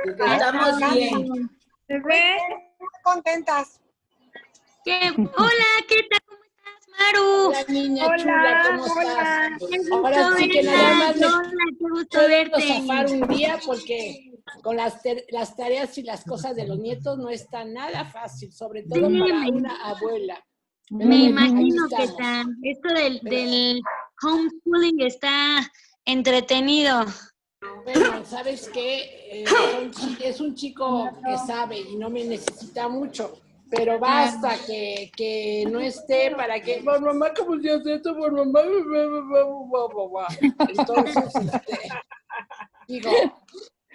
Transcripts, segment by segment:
Estamos bien. Bebé. Muy contentas. Hola, ¿qué tal? ¿Cómo estás, Maru? Hola, niña Hola, chula, ¿cómo hola. estás? Qué gusto Ahora sí que verla. nada más me Hola, qué gusto puedo verte. zafar un día porque con las tareas y las cosas de los nietos no está nada fácil, sobre todo para una abuela. Pero Me bueno, aquí imagino que estamos. esto del homeschooling está entretenido. Bueno, ¿sabes qué? Es un chico que sabe y no me necesita mucho, pero basta que no esté para que, por mamá, ¿cómo se hace esto? Por mamá, entonces, digo,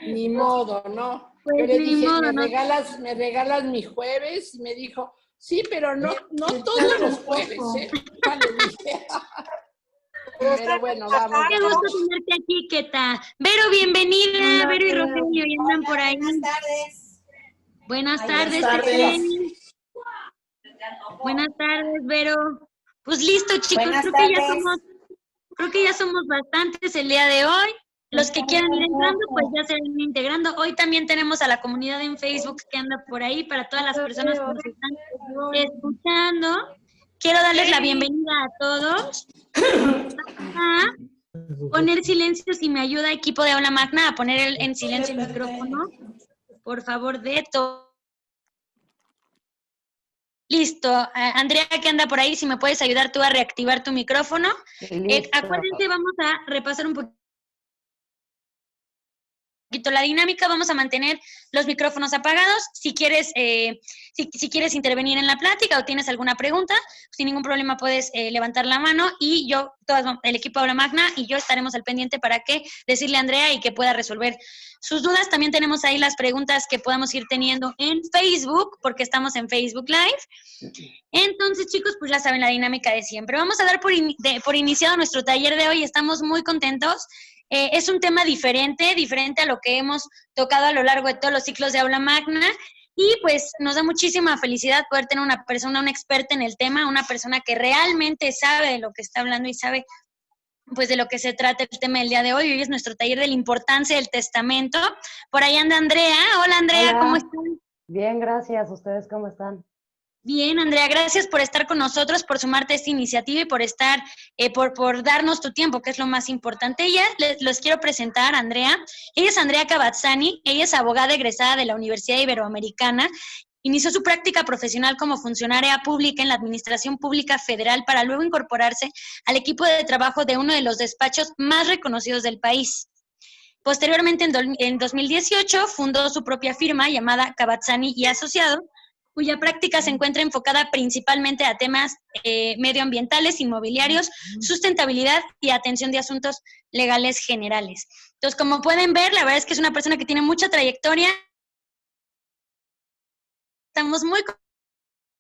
ni modo, ¿no? Pues Yo le ni dije, modo, ¿no? me regalas mi jueves? Y me dijo, sí, pero no todos los jueves, ¿eh? Ya le dije. Pero bueno, vamos. Qué gusto tenerte aquí, Keta. Vero, bienvenida. Vero y Rogelio, ¿y andan por ahí? Buenas tardes. Buenas Buenas tardes, tardes. Buenas tardes, Vero. Pues listo, chicos, Buenas creo que ya somos bastantes el día de hoy. Los que quieran ir entrando, pues ya se van integrando. Hoy también tenemos a la comunidad en Facebook que anda por ahí para todas las personas que nos están escuchando. Quiero darles la bienvenida a todos. A poner silencio, si me ayuda, equipo de Aula Magna, a poner en silencio el micrófono. Por favor, de todo. Listo. Andrea, que anda por ahí, si me puedes ayudar tú a reactivar tu micrófono. Acuérdense, vamos a repasar un poquito la dinámica. Vamos a mantener los micrófonos apagados. Si quieres, si quieres intervenir en la plática o tienes alguna pregunta, sin ningún problema puedes levantar la mano y yo, el equipo Aula Magna y yo estaremos al pendiente para que decirle a Andrea y que pueda resolver sus dudas. También tenemos ahí las preguntas que podamos ir teniendo en Facebook, porque estamos en Facebook Live. Entonces, chicos, pues ya saben la dinámica de siempre. Vamos a dar por iniciado nuestro taller de hoy. Estamos muy contentos. Es un tema diferente a lo que hemos tocado a lo largo de todos los ciclos de Aula Magna y pues nos da muchísima felicidad poder tener una persona, una experta en el tema, una persona que realmente sabe de lo que está hablando y sabe pues de lo que se trata el tema del día de hoy. Hoy es nuestro taller de la importancia del testamento. Por ahí anda Andrea. Hola, Andrea. Hola. ¿Cómo están? Bien, gracias. ¿Ustedes cómo están? Bien, Andrea, gracias por estar con nosotros, por sumarte a esta iniciativa y por estar, por darnos tu tiempo, que es lo más importante. Los quiero presentar, Andrea. Ella es Andrea Cavazzani, ella es abogada egresada de la Universidad Iberoamericana. Inició su práctica profesional como funcionaria pública en la Administración Pública Federal para luego incorporarse al equipo de trabajo de uno de los despachos más reconocidos del país. Posteriormente, en 2018, fundó su propia firma llamada Cavazzani y Asociados, cuya práctica se encuentra enfocada principalmente a temas medioambientales, inmobiliarios, sustentabilidad y atención de asuntos legales generales. Entonces, como pueden ver, la verdad es que es una persona que tiene mucha trayectoria. Estamos muy contentos,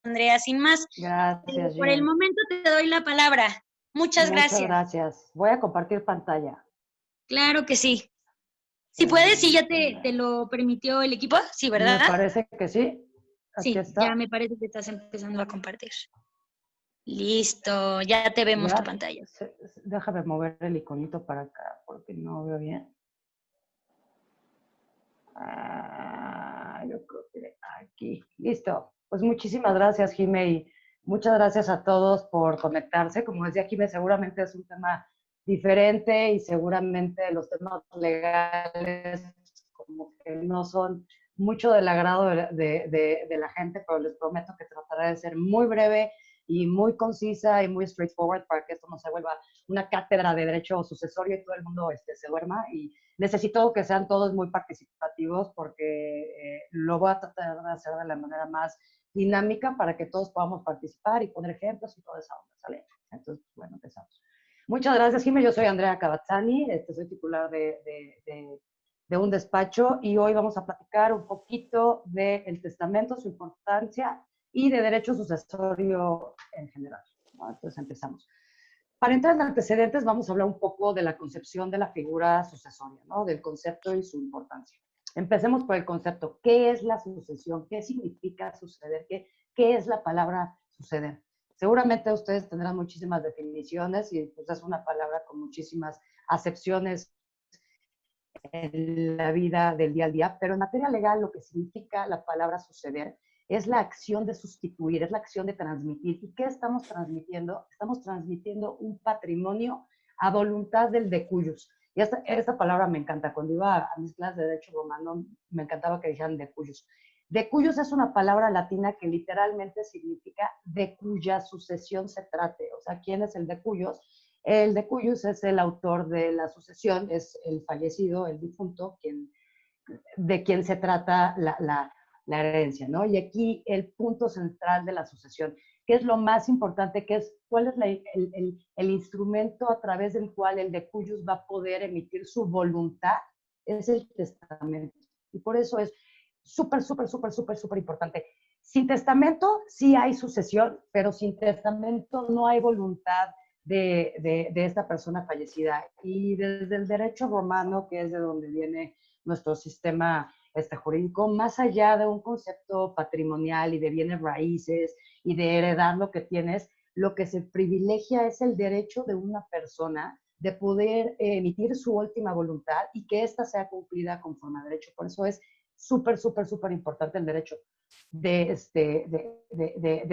Andrea, sin más. Gracias, Por el momento te doy la palabra. Muchas gracias. Muchas gracias. Voy a compartir pantalla. Claro que sí. Si puedes, sí, ya te lo permitió el equipo, sí, ¿verdad? Me parece que sí. Aquí Sí, está. ya me parece que estás empezando a compartir. Listo, ya te vemos tu pantalla. Déjame mover el iconito para acá porque no veo bien. Yo creo que aquí. Listo. Pues muchísimas gracias, Jime, y muchas gracias a todos por conectarse. Como decía Jime, seguramente es un tema diferente y seguramente los temas legales como que no son mucho del agrado de la gente, pero les prometo que trataré de ser muy breve y muy concisa y muy straightforward para que esto no se vuelva una cátedra de derecho sucesorio y todo el mundo se duerma. Y necesito que sean todos muy participativos porque lo voy a tratar de hacer de la manera más dinámica para que todos podamos participar y poner ejemplos y toda esa onda, ¿sale? Entonces, bueno, empezamos. Muchas gracias, Jimé. Yo soy Andrea Cavazzani, soy titular de un despacho y hoy vamos a platicar un poquito del testamento, su importancia y de derecho sucesorio en general, ¿no? Entonces empezamos. Para entrar en antecedentes vamos a hablar un poco de la concepción de la figura sucesoria, ¿no? Del concepto y su importancia. Empecemos por el concepto. ¿Qué es la sucesión? ¿Qué significa suceder? ¿Qué es la palabra suceder? Seguramente ustedes tendrán muchísimas definiciones y pues es una palabra con muchísimas acepciones en la vida del día a día, pero en materia legal lo que significa la palabra suceder es la acción de sustituir, es la acción de transmitir. ¿Y qué estamos transmitiendo? Estamos transmitiendo un patrimonio a voluntad del de cuyos. Y esta palabra me encanta. Cuando iba a mis clases de Derecho Romano, me encantaba que dijeran de cuyos. De cuyos es una palabra latina que literalmente significa de cuya sucesión se trate. O sea, ¿quién es el de cuyos? El de cuyos es el autor de la sucesión, es el fallecido, el difunto, de quien se trata la herencia, ¿no? Y aquí el punto central de la sucesión, que es lo más importante, que es cuál es el instrumento a través del cual el de cuyos va a poder emitir su voluntad, es el testamento. Y por eso es súper, súper, súper, súper, súper importante. Sin testamento sí hay sucesión, pero sin testamento no hay voluntad de esta persona fallecida. Y desde el derecho romano, que es de donde viene nuestro sistema jurídico, más allá de un concepto patrimonial y de bienes raíces y de heredar lo que tienes, lo que se privilegia es el derecho de una persona de poder emitir su última voluntad y que ésta sea cumplida conforme a derecho. Por eso es súper, súper, súper importante el derecho de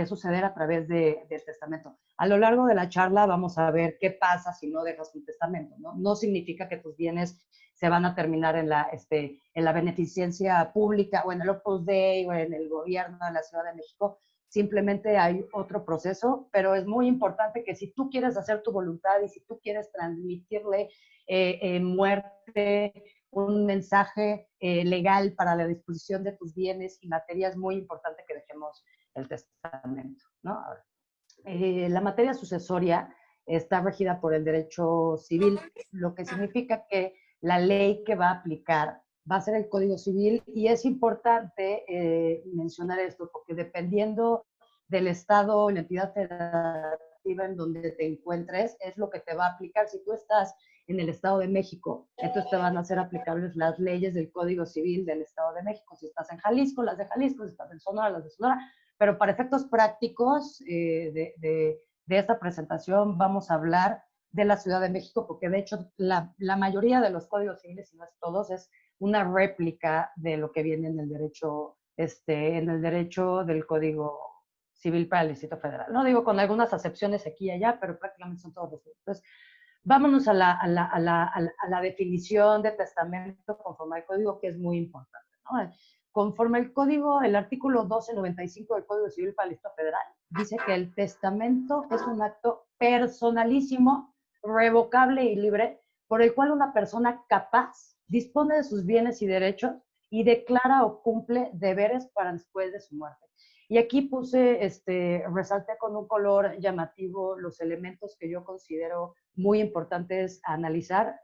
suceder a través del testamento. A lo largo de la charla vamos a ver qué pasa si no dejas un testamento, ¿no? No significa que tus bienes se van a terminar en la beneficencia pública o en el Opus Dei o en el gobierno de la Ciudad de México. Simplemente hay otro proceso, pero es muy importante que si tú quieres hacer tu voluntad y si tú quieres transmitirle muerte, un mensaje legal para la disposición de tus bienes y materia, es muy importante que dejemos el testamento, ¿no? Ahora, la materia sucesoria está regida por el derecho civil, lo que significa que la ley que va a aplicar va a ser el Código Civil, y es importante mencionar esto porque dependiendo del estado, la entidad federativa en donde te encuentres, es lo que te va a aplicar. Si tú estás en el Estado de México, entonces te van a hacer aplicables las leyes del Código Civil del Estado de México. Si estás en Jalisco, las de Jalisco; si estás en Sonora, las de Sonora. Pero para efectos prácticos de esta presentación vamos a hablar de la Ciudad de México, porque de hecho la mayoría de los códigos civiles, si no es todos, es una réplica de lo que viene en el derecho del Código Civil para el Distrito Federal. No digo con algunas excepciones aquí y allá, pero prácticamente son todos los mismos. Entonces, vámonos a la definición de testamento conforme al código, que es muy importante, ¿no? Conforme al código, el artículo 1295 del Código Civil para el Distrito Federal dice que el testamento es un acto personalísimo, revocable y libre, por el cual una persona capaz dispone de sus bienes y derechos y declara o cumple deberes para después de su muerte. Y aquí resalté con un color llamativo los elementos que yo considero muy importantes a analizar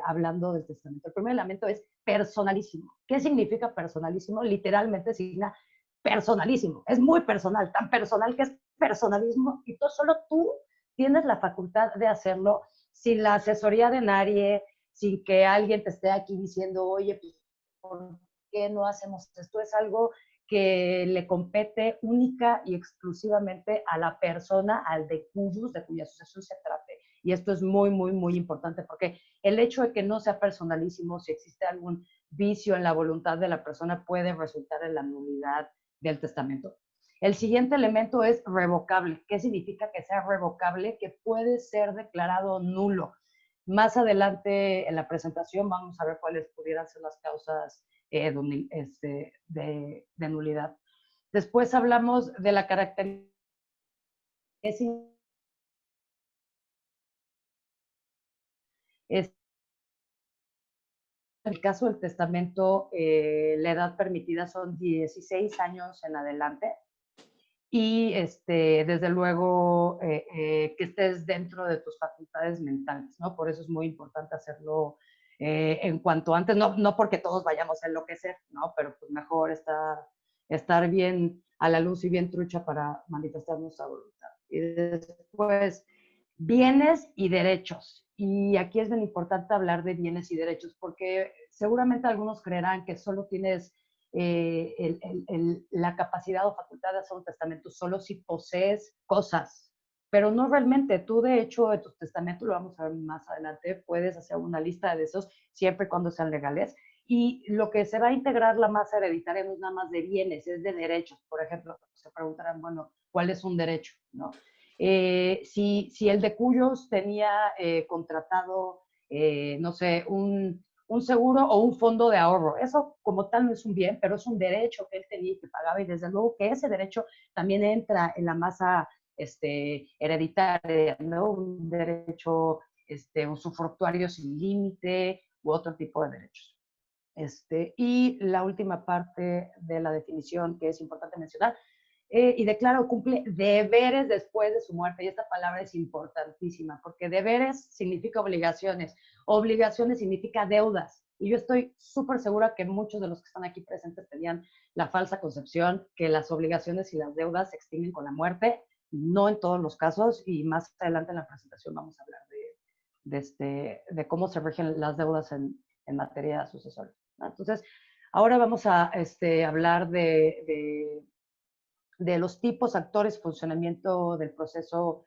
hablando del testamento. El primer elemento es personalísimo. ¿Qué significa personalísimo? Literalmente significa personalísimo. Es muy personal, tan personal que es personalismo, y solo tú tienes la facultad de hacerlo sin la asesoría de nadie, sin que alguien te esté aquí diciendo, oye, pues, ¿por qué no hacemos esto? Es algo que le compete única y exclusivamente a la persona, al de cuya sucesión se trate. Y esto es muy, muy, muy importante, porque el hecho de que no sea personalísimo, si existe algún vicio en la voluntad de la persona, puede resultar en la nulidad del testamento. El siguiente elemento es revocable. ¿Qué significa que sea revocable? Que puede ser declarado nulo. Más adelante en la presentación vamos a ver cuáles pudieran ser las causas de nulidad. Después hablamos de la característica. En el caso del testamento, la edad permitida son 16 años en adelante. Y desde luego que estés dentro de tus facultades mentales, ¿no? Por eso es muy importante hacerlo en cuanto antes, no porque todos vayamos a enloquecer, ¿no? Pero pues mejor estar bien a la luz y bien trucha para manifestar nuestra voluntad. Y después, bienes y derechos. Y aquí es bien importante hablar de bienes y derechos, porque seguramente algunos creerán que solo tienes la capacidad o facultad de hacer un testamento solo si posees cosas, pero no realmente. Tú, de hecho, en tu testamento, lo vamos a ver más adelante, puedes hacer una lista de esos siempre y cuando sean legales. Y lo que se va a integrar la masa hereditaria no es nada más de bienes, es de derechos. Por ejemplo, se preguntarán, bueno, ¿cuál es un derecho? ¿No? Si el de Cuyos tenía contratado, no sé, un seguro o un fondo de ahorro. Eso como tal no es un bien, pero es un derecho que él tenía y que pagaba, y desde luego que ese derecho también entra en la masa hereditaria, ¿no? Un derecho usufructuario sin límite u otro tipo de derechos. Y la última parte de la definición que es importante mencionar, y declara o cumple deberes después de su muerte. Y esta palabra es importantísima, porque deberes significa obligaciones, obligaciones significa deudas. Y yo estoy súper segura que muchos de los que están aquí presentes tenían la falsa concepción que las obligaciones y las deudas se extinguen con la muerte. No en todos los casos, y más adelante en la presentación vamos a hablar de cómo se rigen las deudas en materia sucesoria. Entonces, ahora vamos a hablar de los tipos, actores, funcionamiento del proceso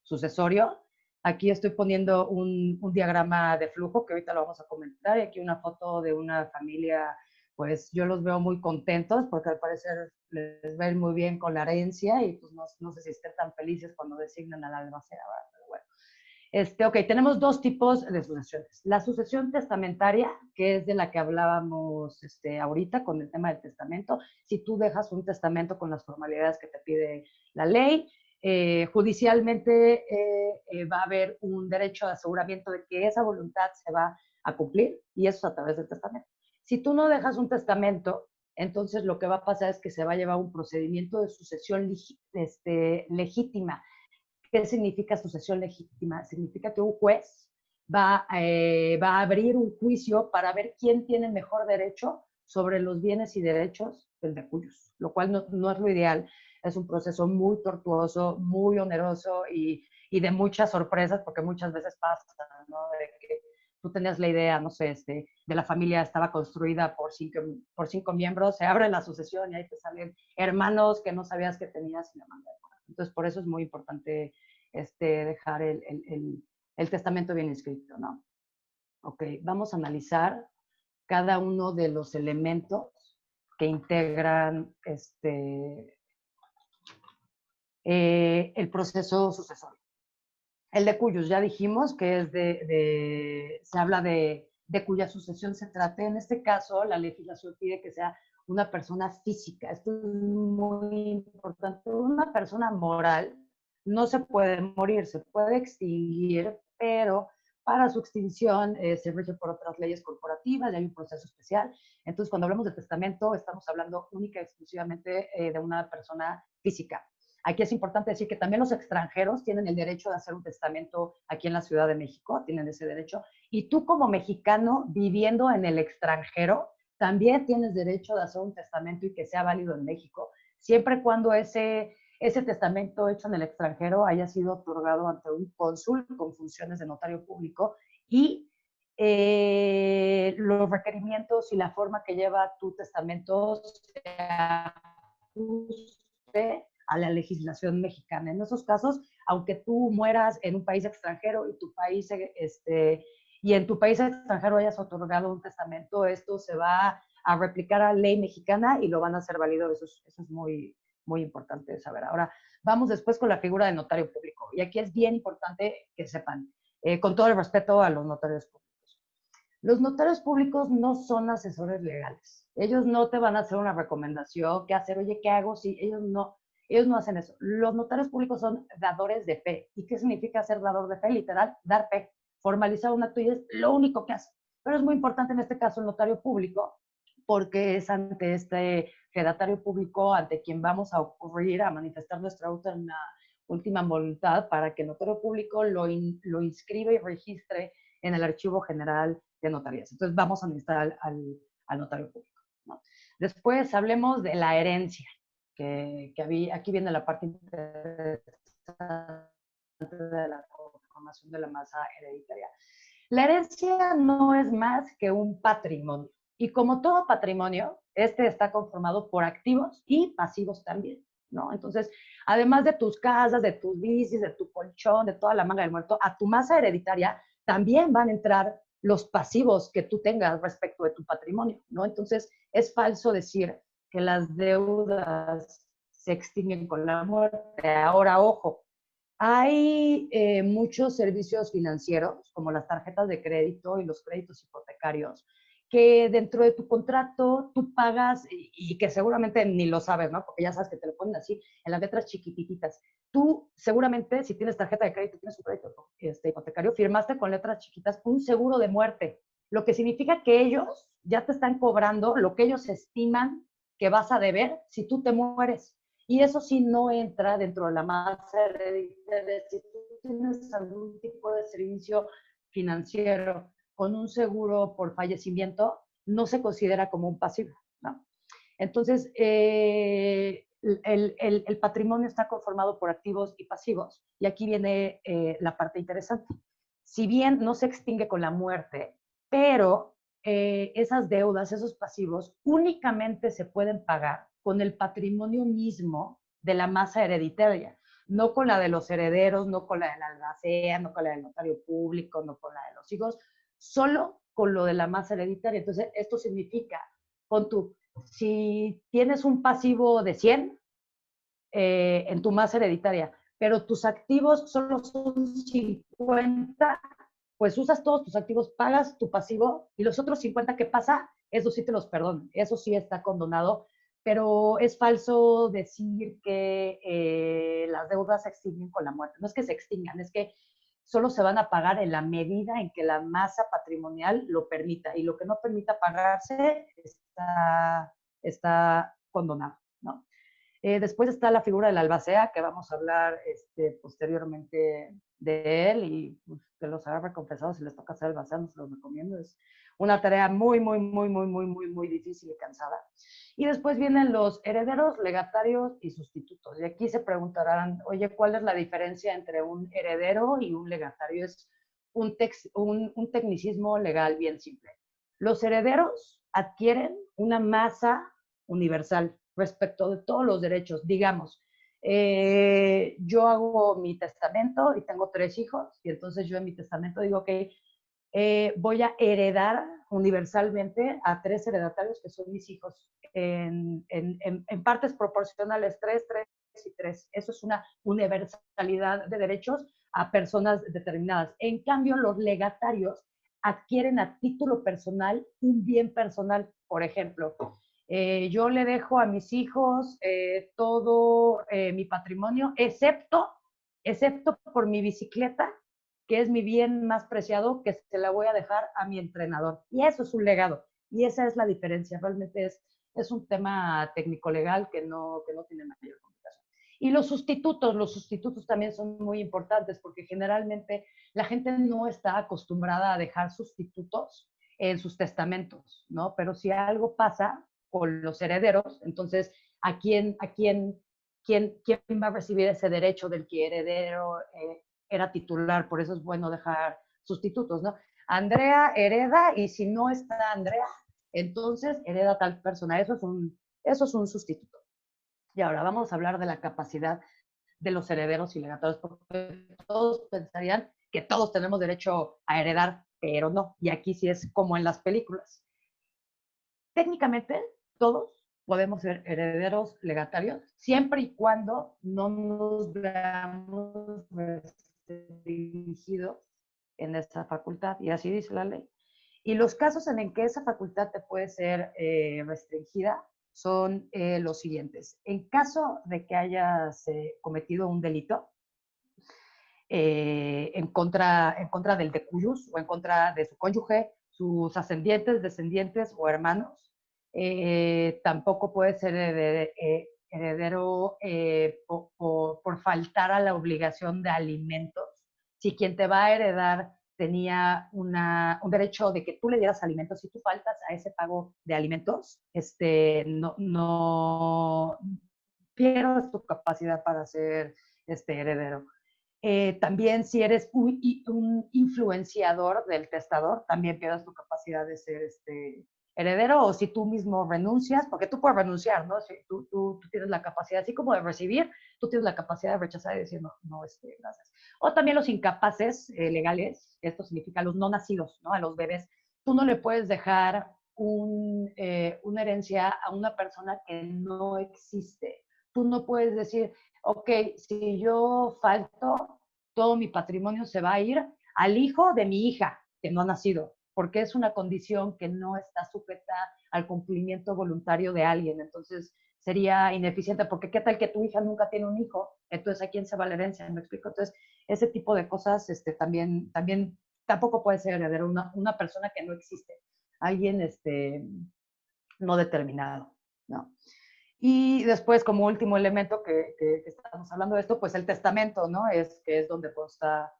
sucesorio. Aquí estoy poniendo un diagrama de flujo que ahorita lo vamos a comentar, y aquí una foto de una familia. Pues yo los veo muy contentos porque al parecer les va a ir muy bien con la herencia, y pues no sé si estén tan felices cuando designan a la albacea, ¿verdad? Pero bueno. Ok, tenemos dos tipos de sucesiones. La sucesión testamentaria, que es de la que hablábamos ahorita con el tema del testamento. Si tú dejas un testamento con las formalidades que te pide la ley, judicialmente va a haber un derecho de aseguramiento de que esa voluntad se va a cumplir, y eso a través del testamento. Si tú no dejas un testamento, entonces lo que va a pasar es que se va a llevar un procedimiento de sucesión legítima. ¿Qué significa sucesión legítima? Significa que un juez va a abrir un juicio para ver quién tiene mejor derecho sobre los bienes y derechos del de Cuyos, lo cual no es lo ideal. Es un proceso muy tortuoso, muy oneroso y de muchas sorpresas, porque muchas veces pasa, ¿no? De que tú tenías la idea, no sé, de la familia estaba construida por cinco miembros, se abre la sucesión y ahí te salen hermanos que no sabías que tenías y la mandan. Entonces, por eso es muy importante dejar el testamento bien escrito, ¿no? Ok, vamos a analizar cada uno de los elementos que integran el proceso sucesorio. El de Cuyos, ya dijimos que se habla de cuya sucesión se trate. En este caso, la legislación pide que sea una persona física. Esto es muy importante. Una persona moral no se puede morir, se puede extinguir, pero para su extinción se rige por otras leyes corporativas y hay un proceso especial. Entonces, cuando hablamos de testamento, estamos hablando única y exclusivamente de una persona física. Aquí es importante decir que también los extranjeros tienen el derecho de hacer un testamento aquí en la Ciudad de México, tienen ese derecho. Y tú como mexicano viviendo en el extranjero, también tienes derecho de hacer un testamento y que sea válido en México, siempre y cuando ese testamento hecho en el extranjero haya sido otorgado ante un cónsul con funciones de notario público, y los requerimientos y la forma que lleva tu testamento se ajuste a la legislación mexicana. En esos casos, aunque tú mueras en un país extranjero y en tu país extranjero hayas otorgado un testamento, esto se va a replicar a la ley mexicana y lo van a hacer válido. Eso es muy, muy importante de saber. Ahora, vamos después con la figura del notario público. Y aquí es bien importante que sepan, con todo el respeto a los notarios públicos. Los notarios públicos no son asesores legales. Ellos no te van a hacer una recomendación, qué hacer, oye, ¿qué hago? Sí, ellos no hacen eso. Los notarios públicos son dadores de fe. ¿Y qué significa ser dador de fe? Literal, dar fe. Formalizar un acto, y es lo único que hace. Pero es muy importante en este caso el notario público, porque es ante este fedatario público ante quien vamos a ocurrir a manifestar nuestra última voluntad para que el notario público lo inscriba y registre en el Archivo General de Notarías. Entonces vamos a necesitar al notario público, ¿no? Después hablemos de la herencia, que aquí viene la parte interesante de la conformación de la masa hereditaria. La herencia no es más que un patrimonio. Y como todo patrimonio, este está conformado por activos y pasivos también. ¿no? Entonces, además de tus casas, de tus bicis, de tu colchón, de toda la manga del muerto, a tu masa hereditaria también van a entrar los pasivos que tú tengas respecto de tu patrimonio, ¿no? Entonces, es falso decir que las deudas se extinguen con la muerte. Ahora, ojo, hay muchos servicios financieros, como las tarjetas de crédito y los créditos hipotecarios, que dentro de tu contrato tú pagas y que seguramente ni lo sabes, ¿no? Porque ya sabes que te lo ponen así en las letras chiquititas. Tú seguramente, si tienes tarjeta de crédito, tienes un crédito hipotecario, firmaste con letras chiquitas un seguro de muerte, lo que significa que ellos ya te están cobrando lo que ellos estiman que vas a deber si tú te mueres. Y eso sí no entra dentro de la masa hereditaria. Si tú tienes algún tipo de servicio financiero con un seguro por fallecimiento, no se considera como un pasivo, ¿no? Entonces, el patrimonio está conformado por activos y pasivos. Y aquí viene la parte interesante. Si bien no se extingue con la muerte, pero esas deudas, esos pasivos, únicamente se pueden pagar con el patrimonio mismo de la masa hereditaria, no con la de los herederos, no con la de la albacea, no con la del notario público, no con la de los hijos, solo con lo de la masa hereditaria. Entonces, esto significa, con tu, si tienes un pasivo de 100 en tu masa hereditaria, pero tus activos solo son 50, pues usas todos tus activos, pagas tu pasivo y los otros 50 que pasa, eso sí te los perdono, eso sí está condonado, pero es falso decir que las deudas se extinguen con la muerte. No es que se extingan, es que solo se van a pagar en la medida en que la masa patrimonial lo permita, y lo que no permita pagarse está condonado, ¿no? Después está la figura del albacea, que vamos a hablar posteriormente de él, y pues, que los agarre confesados si les toca hacer albacea, no se los recomiendo. Es una tarea muy, muy, muy, muy, muy, muy, muy difícil y cansada. Y después vienen los herederos, legatarios y sustitutos. Y aquí se preguntarán, oye, ¿cuál es la diferencia entre un heredero y un legatario? Es un tecnicismo legal bien simple. Los herederos adquieren una masa universal respecto de todos los derechos. Digamos, yo hago mi testamento y tengo 3 hijos, y entonces yo en mi testamento digo que voy a heredar universalmente a 3 heredatarios que son mis hijos en partes proporcionales, 3, 3 y 3. Eso es una universalidad de derechos a personas determinadas. En cambio, los legatarios adquieren a título personal un bien personal. Por ejemplo, yo le dejo a mis hijos todo mi patrimonio, excepto por mi bicicleta, que es mi bien más preciado, que se la voy a dejar a mi entrenador. Y eso es un legado. Y esa es la diferencia. Realmente es un tema técnico-legal que no tiene mayor complicación. Y los sustitutos también son muy importantes, porque generalmente la gente no está acostumbrada a dejar sustitutos en sus testamentos, ¿no? Pero si algo pasa con los herederos, entonces, ¿a quién va a recibir ese derecho del que heredero era titular? Por eso es bueno dejar sustitutos, ¿no? Andrea hereda, y si no está Andrea, entonces hereda tal persona. Eso es un sustituto. Y ahora vamos a hablar de la capacidad de los herederos y legatarios, porque todos pensarían que todos tenemos derecho a heredar, pero no. Y aquí sí es como en las películas. Técnicamente, todos podemos ser herederos legatarios, siempre y cuando no nos veamos restringidos en esa facultad, y así dice la ley. Y los casos en el que esa facultad te puede ser restringida son los siguientes. En caso de que hayas cometido un delito en contra del decuyus, o en contra de su cónyuge, sus ascendientes, descendientes o hermanos, tampoco puede ser heredero por faltar a la obligación de alimentos. Si quien te va a heredar tenía un derecho de que tú le dieras alimentos, si tú faltas a ese pago de alimentos, no pierdes tu capacidad para ser heredero. También si eres un influenciador del testador, también pierdes tu capacidad de ser heredero o si tú mismo renuncias, porque tú puedes renunciar, ¿no? Si tú tienes la capacidad, así como de recibir, tú tienes la capacidad de rechazar y decir, no, no, gracias. O también los incapaces legales, esto significa los no nacidos, ¿no? A los bebés, tú no le puedes dejar una herencia a una persona que no existe. Tú no puedes decir, ok, si yo falto, todo mi patrimonio se va a ir al hijo de mi hija, que no ha nacido, porque es una condición que no está sujeta al cumplimiento voluntario de alguien. Entonces, sería ineficiente, porque qué tal que tu hija nunca tiene un hijo, entonces ¿a quién se va la herencia? ¿Me explico? Entonces, ese tipo de cosas también tampoco puede ser heredero una persona que no existe, alguien no determinado, ¿no? Y después, como último elemento que estamos hablando de esto, pues el testamento, ¿no? Que es donde consta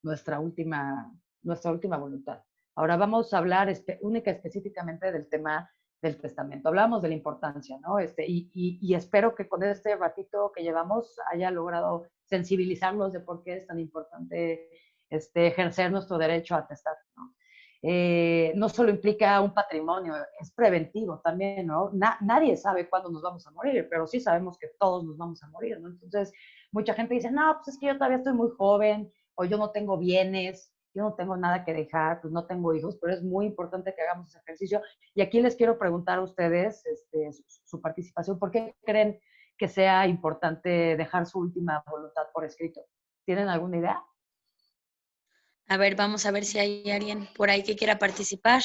nuestra última voluntad. Ahora vamos a hablar única específicamente del tema del testamento. Hablábamos de la importancia, ¿no? Y espero que con este ratito que llevamos haya logrado sensibilizarlos de por qué es tan importante ejercer nuestro derecho a testar, ¿no? No solo implica un patrimonio, es preventivo también, ¿no? Nadie sabe cuándo nos vamos a morir, pero sí sabemos que todos nos vamos a morir, ¿no? Entonces, mucha gente dice, no, pues es que yo todavía estoy muy joven, o yo no tengo bienes, yo no tengo nada que dejar, pues no tengo hijos, pero es muy importante que hagamos ese ejercicio. Y aquí les quiero preguntar a ustedes su participación, ¿por qué creen que sea importante dejar su última voluntad por escrito? ¿Tienen alguna idea? A ver, vamos a ver si hay alguien por ahí que quiera participar.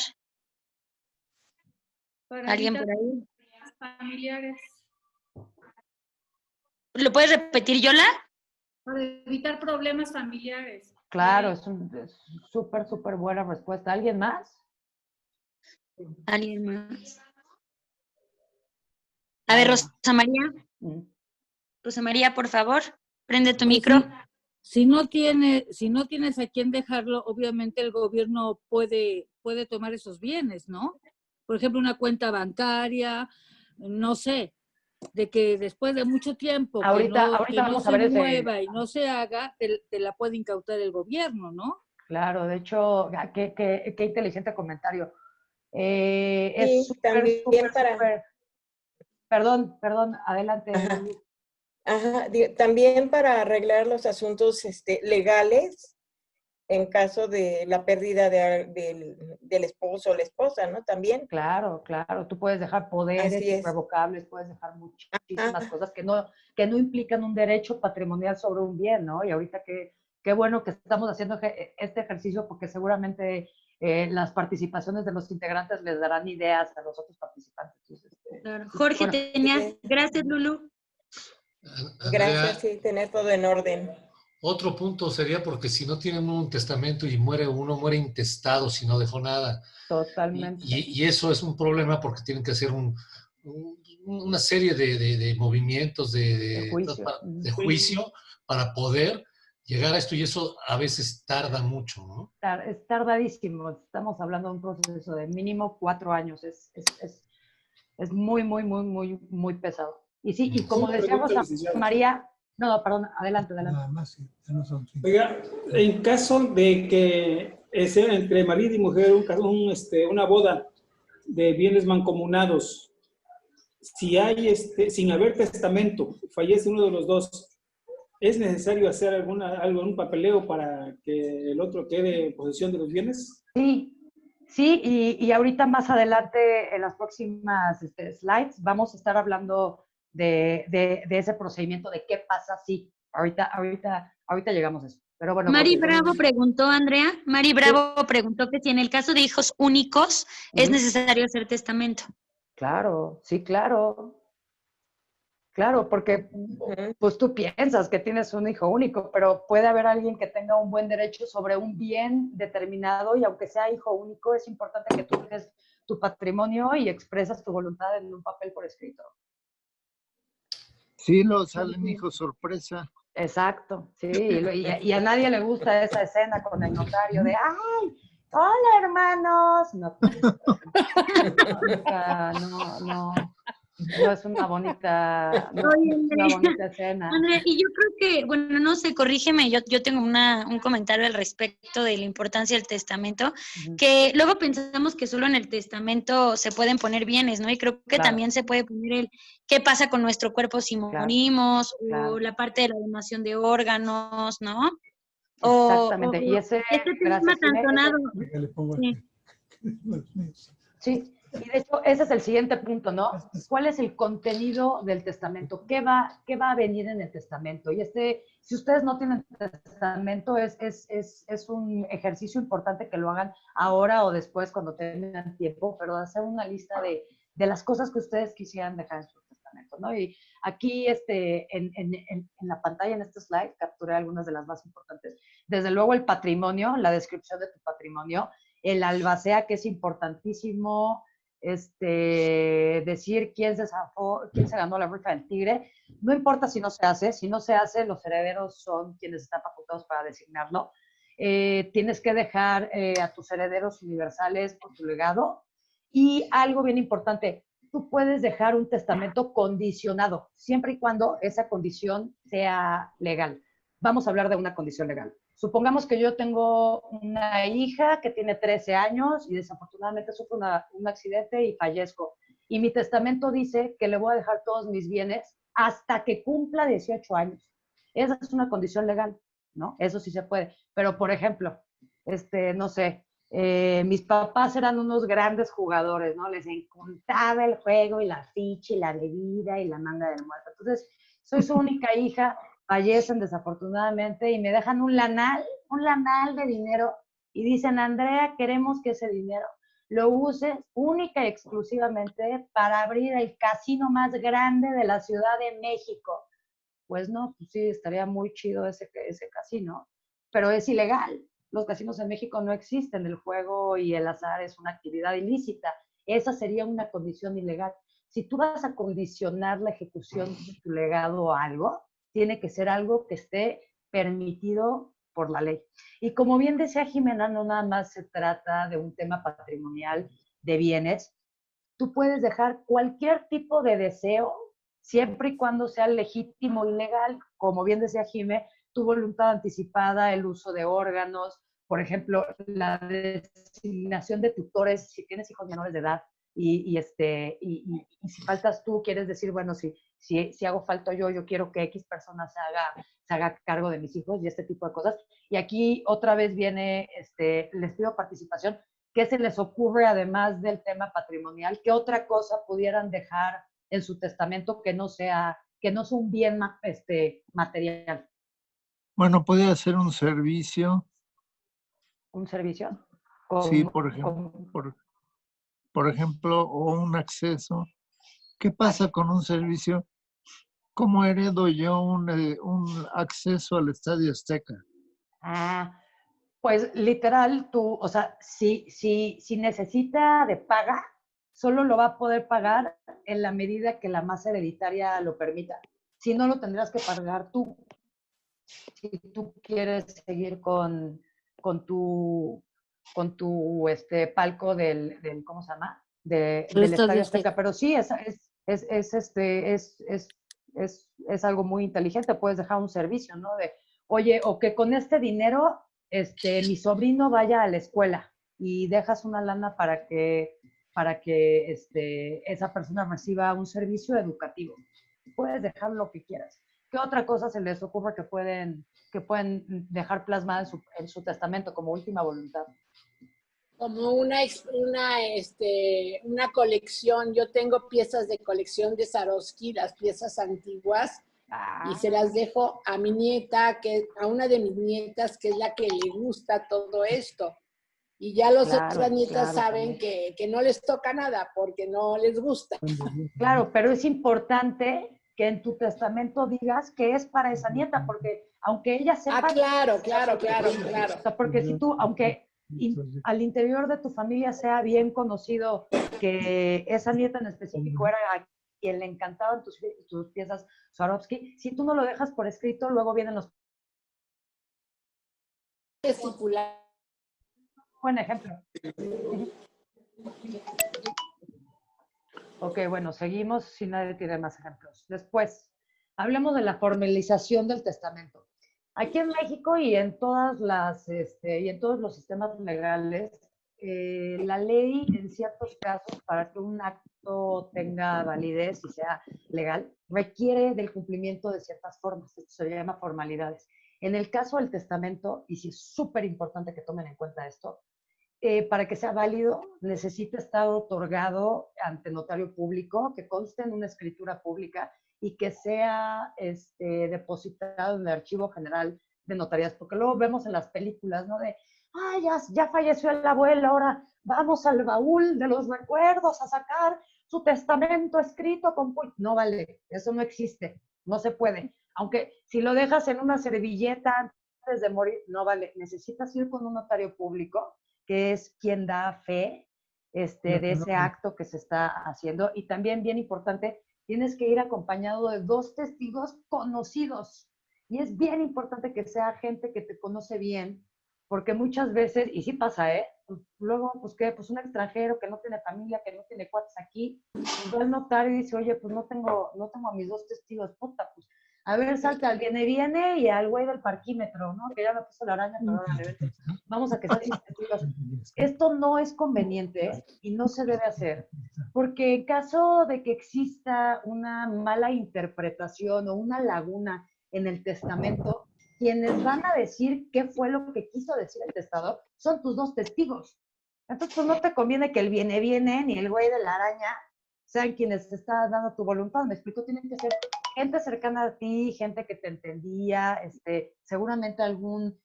¿Alguien por ahí? Familiares. ¿Lo puedes repetir, Yola? Para evitar problemas familiares. Claro, es súper, súper buena respuesta. ¿Alguien más? ¿Alguien más? A ver, Rosa María. Rosa María, por favor, prende tu micro. Si no tienes a quién dejarlo, obviamente el gobierno puede tomar esos bienes, ¿no? Por ejemplo, una cuenta bancaria, no sé, de que después de mucho tiempo ahorita que no vamos se a ver mueva y no se haga, te la puede incautar el gobierno, ¿no? Claro, de hecho, qué inteligente comentario. Sí, Es también súper. Perdón, adelante. Ajá. Ajá, también para arreglar los asuntos legales en caso de la pérdida del esposo o la esposa, ¿no? También. Claro, tú puedes dejar poderes irrevocables, puedes dejar muchísimas cosas que no implican un derecho patrimonial sobre un bien, ¿no? Y ahorita qué bueno que estamos haciendo este ejercicio porque seguramente las participaciones de los integrantes les darán ideas a los otros participantes. Entonces, claro. Jorge, bueno, gracias, Lulu. Andrea, gracias, sí, tener todo en orden. Otro punto sería porque si no tienen un testamento y muere intestado si no dejó nada. Totalmente. Y eso es un problema porque tienen que hacer una serie de movimientos de juicio para poder llegar a esto y eso a veces tarda mucho, ¿no? Es tardadísimo. Estamos hablando de un proceso de mínimo 4 años. Es muy, muy, muy, muy, muy pesado. Y sí, y como decía Rosa María, perdón, adelante. Nada más, sí, ya no son 5. Oiga, en caso de que sea entre marido y mujer una boda de bienes mancomunados, si hay sin haber testamento, fallece uno de los dos, ¿es necesario hacer algún papeleo para que el otro quede en posesión de los bienes? Sí, y ahorita más adelante en las próximas slides vamos a estar hablando de ese procedimiento, de qué pasa si. Ahorita llegamos a eso. Pero bueno, Mari Bravo preguntó, Andrea, preguntó que si en el caso de hijos únicos es necesario hacer testamento. Claro, sí, claro. Claro, porque pues tú piensas que tienes un hijo único, pero puede haber alguien que tenga un buen derecho sobre un bien determinado y aunque sea hijo único, es importante que tú dejes tu patrimonio y expresas tu voluntad en un papel por escrito. Sí, no salen hijos sorpresa. Exacto, sí, y a nadie le gusta esa escena con el notario de ¡ay! ¡Hola, hermanos! No. No es una bonita, no Oye, es una bonita escena. Andrea, y yo creo que, bueno, no sé, corrígeme, yo tengo un comentario al respecto de la importancia del testamento, que luego pensamos que solo en el testamento se pueden poner bienes, ¿no? Y creo que Claro. también se puede poner el qué pasa con nuestro cuerpo si morimos, o la parte de la donación de órganos, ¿no? Exactamente, y ese, este tema gracias, tan Jimé, sonado. sí. Sí, y de hecho ese es el siguiente punto, ¿no? ¿Cuál es el contenido del testamento? ¿Qué va a venir en el testamento? Y si ustedes no tienen testamento, es un ejercicio importante que lo hagan ahora o después cuando tengan tiempo, pero hacer una lista de las cosas que ustedes quisieran dejar en su testamento, ¿no? Y aquí en la pantalla, en este slide, capturé algunas de las más importantes. Desde luego el patrimonio, la descripción de tu patrimonio, el albacea, que es importantísimo, decir quién se ganó la rifa del tigre. No importa si no se hace, los herederos son quienes están facultados para designarlo. Tienes que dejar a tus herederos universales por tu legado. Y algo bien importante, tú puedes dejar un testamento condicionado, siempre y cuando esa condición sea legal. Vamos a hablar de una condición legal. Supongamos que yo tengo una hija que tiene 13 años y desafortunadamente sufre un accidente y fallezco. Y mi testamento dice que le voy a dejar todos mis bienes hasta que cumpla 18 años. Esa es una condición legal, ¿no? Eso sí se puede. Pero, por ejemplo, no sé, mis papás eran unos grandes jugadores, ¿no? Les encantaba el juego y la ficha y la bebida y la manga del muerto. Entonces, soy su única hija, fallecen desafortunadamente y me dejan un lanal de dinero y dicen, Andrea, queremos que ese dinero lo uses única y exclusivamente para abrir el casino más grande de la Ciudad de México. Pues no, pues sí, estaría muy chido ese casino, pero es ilegal. Los casinos en México no existen, el juego y el azar es una actividad ilícita. Esa sería una condición ilegal. Si tú vas a condicionar la ejecución de tu legado a algo, tiene que ser algo que esté permitido por la ley. Y como bien decía Jimena, no nada más se trata de un tema patrimonial de bienes. Tú puedes dejar cualquier tipo de deseo, siempre y cuando sea legítimo y legal. Como bien decía Jimé, tu voluntad anticipada, el uso de órganos, por ejemplo, la designación de tutores, si tienes hijos menores de edad, y si faltas tú, quieres decir, bueno, si hago falta yo quiero que X persona se haga cargo de mis hijos y este tipo de cosas. Y aquí otra vez viene, les pido participación. ¿Qué se les ocurre además del tema patrimonial? ¿Qué otra cosa pudieran dejar en su testamento que no sea un bien material? Bueno, puede hacer un servicio. ¿Un servicio? Sí, por ejemplo, o un acceso. ¿Qué pasa con un servicio? ¿Cómo heredo yo un acceso al Estadio Azteca? Pues literal, o sea, si necesita de paga, solo lo va a poder pagar en la medida que la masa hereditaria lo permita. Si no, lo tendrás que pagar tú. Si tú quieres seguir con tu palco del ¿cómo se llama? Del Estadio Azteca. Pero sí, es algo muy inteligente. Puedes dejar un servicio, ¿no? De, oye, o que con este dinero mi sobrino vaya a la escuela y dejas una lana para que esa persona reciba un servicio educativo. Puedes dejar lo que quieras. ¿Qué otra cosa se les ocurre que pueden dejar plasmada en su testamento como última voluntad? Como una colección. Yo tengo piezas de colección de Swarovski, las piezas antiguas, y se las dejo a mi nieta, a una de mis nietas, que es la que le gusta todo esto. Y ya las otras nietas saben que no les toca nada porque no les gusta. Claro, pero es importante que en tu testamento digas que es para esa nieta, porque aunque ella sepa... claro. O sea, porque si tú, aunque al interior de tu familia sea bien conocido que esa nieta en específico era a quien le encantaban tus piezas Swarovski, si tú no lo dejas por escrito, luego vienen los... Buen ejemplo. Ok, bueno, seguimos si nadie tiene más ejemplos. Después, hablemos de la formalización del testamento. Aquí en México y en todas y en todos los sistemas legales, la ley en ciertos casos para que un acto tenga validez y sea legal requiere del cumplimiento de ciertas formas. Esto se llama formalidades. En el caso del testamento, y sí es súper importante que tomen en cuenta esto, para que sea válido necesita estar otorgado ante notario público, que conste en una escritura pública y que sea depositado en el Archivo General de Notarías, porque luego vemos en las películas, ¿no? De, ay, ya falleció el abuelo, ahora vamos al baúl de los recuerdos a sacar su testamento escrito con... No vale, eso no existe, no se puede. Aunque si lo dejas en una servilleta antes de morir, no vale. Necesitas ir con un notario público, que es quien da fe de ese acto que se está haciendo. Y también, bien importante, tienes que ir acompañado de 2 testigos conocidos. Y es bien importante que sea gente que te conoce bien, porque muchas veces, y sí pasa, luego, pues, ¿qué? Pues un extranjero que no tiene familia, que no tiene cuates aquí, va al notario y dice, oye, pues no tengo a mis 2 testigos, puta, pues, a ver, salta al viene y al güey del parquímetro, ¿no? Que ya me puso la araña, perdón, vamos a que sean testigos. Esto no es conveniente y no se debe hacer, porque en caso de que exista una mala interpretación o una laguna en el testamento, quienes van a decir qué fue lo que quiso decir el testador son tus 2 testigos. Entonces, pues no te conviene que el viene ni el güey de la araña sean quienes te están dando tu voluntad. Me explico, tienen que ser gente cercana a ti, gente que te entendía, seguramente algún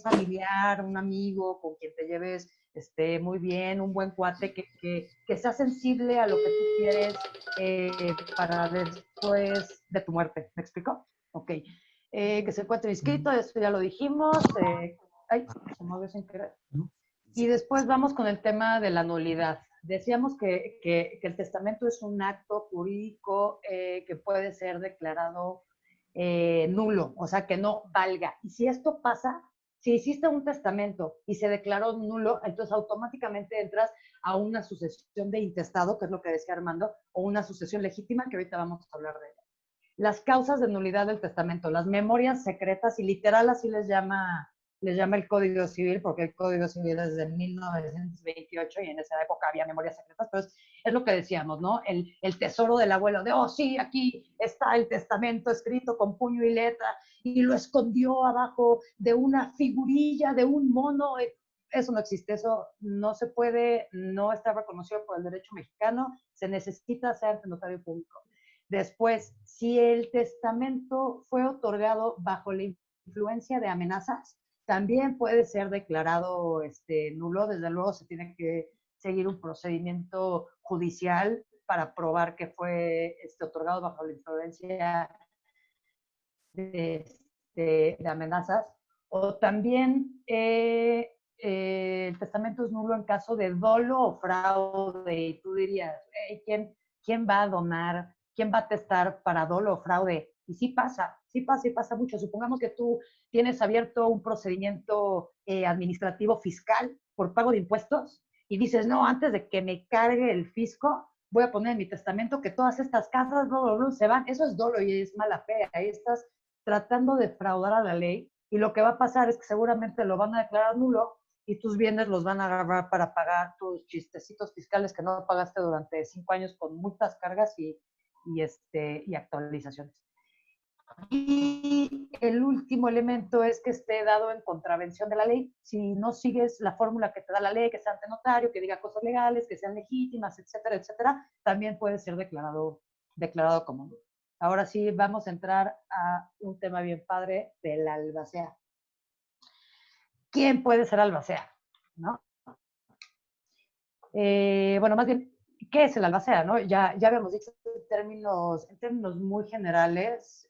familiar, un amigo con quien te lleves muy bien, un buen cuate que sea sensible a lo que tú quieres para después de tu muerte. ¿Me explico? Ok. Que se encuentre inscrito, eso ya lo dijimos. Ay, se movió sin querer. Y después vamos con el tema de la nulidad. Decíamos que el testamento es un acto jurídico que puede ser declarado nulo, o sea, que no valga. Y si esto pasa, si hiciste un testamento y se declaró nulo, entonces automáticamente entras a una sucesión de intestado, que es lo que decía Armando, o una sucesión legítima, que ahorita vamos a hablar de ella. Las causas de nulidad del testamento, las memorias secretas, y literal así les llama el Código Civil, porque el Código Civil es de 1928 y en esa época había memorias secretas, pero es lo que decíamos, ¿no? El tesoro del abuelo, de, oh, sí, aquí está el testamento escrito con puño y letra, y lo escondió abajo de una figurilla, de un mono. Eso no existe, eso no se puede, no está reconocido por el derecho mexicano, se necesita hacer ante notario público. Después, si el testamento fue otorgado bajo la influencia de amenazas, también puede ser declarado nulo. Desde luego se tiene que seguir un procedimiento judicial para probar que fue otorgado bajo la influencia de amenazas. O también el testamento es nulo en caso de dolo o fraude. Y tú dirías, ¿quién va a donar? ¿Quién va a testar para dolo o fraude? Y sí pasa mucho. Supongamos que tú tienes abierto un procedimiento administrativo fiscal por pago de impuestos y dices, no, antes de que me cargue el fisco, voy a poner en mi testamento que todas estas casas se van. Eso es dolo y es mala fe. Ahí estás tratando de defraudar a la ley y lo que va a pasar es que seguramente lo van a declarar nulo y tus bienes los van a agarrar para pagar tus chistecitos fiscales que no pagaste durante 5 años con multas, cargas y actualizaciones. Y el último elemento es que esté dado en contravención de la ley. Si no sigues la fórmula que te da la ley, que sea ante notario, que diga cosas legales, que sean legítimas, etcétera, etcétera, también puede ser declarado como nulo. Ahora sí, vamos a entrar a un tema bien padre del albacea. ¿Quién puede ser albacea? ¿No? Bueno, más bien, ¿qué es el albacea? ¿No? Ya habíamos dicho en términos muy generales,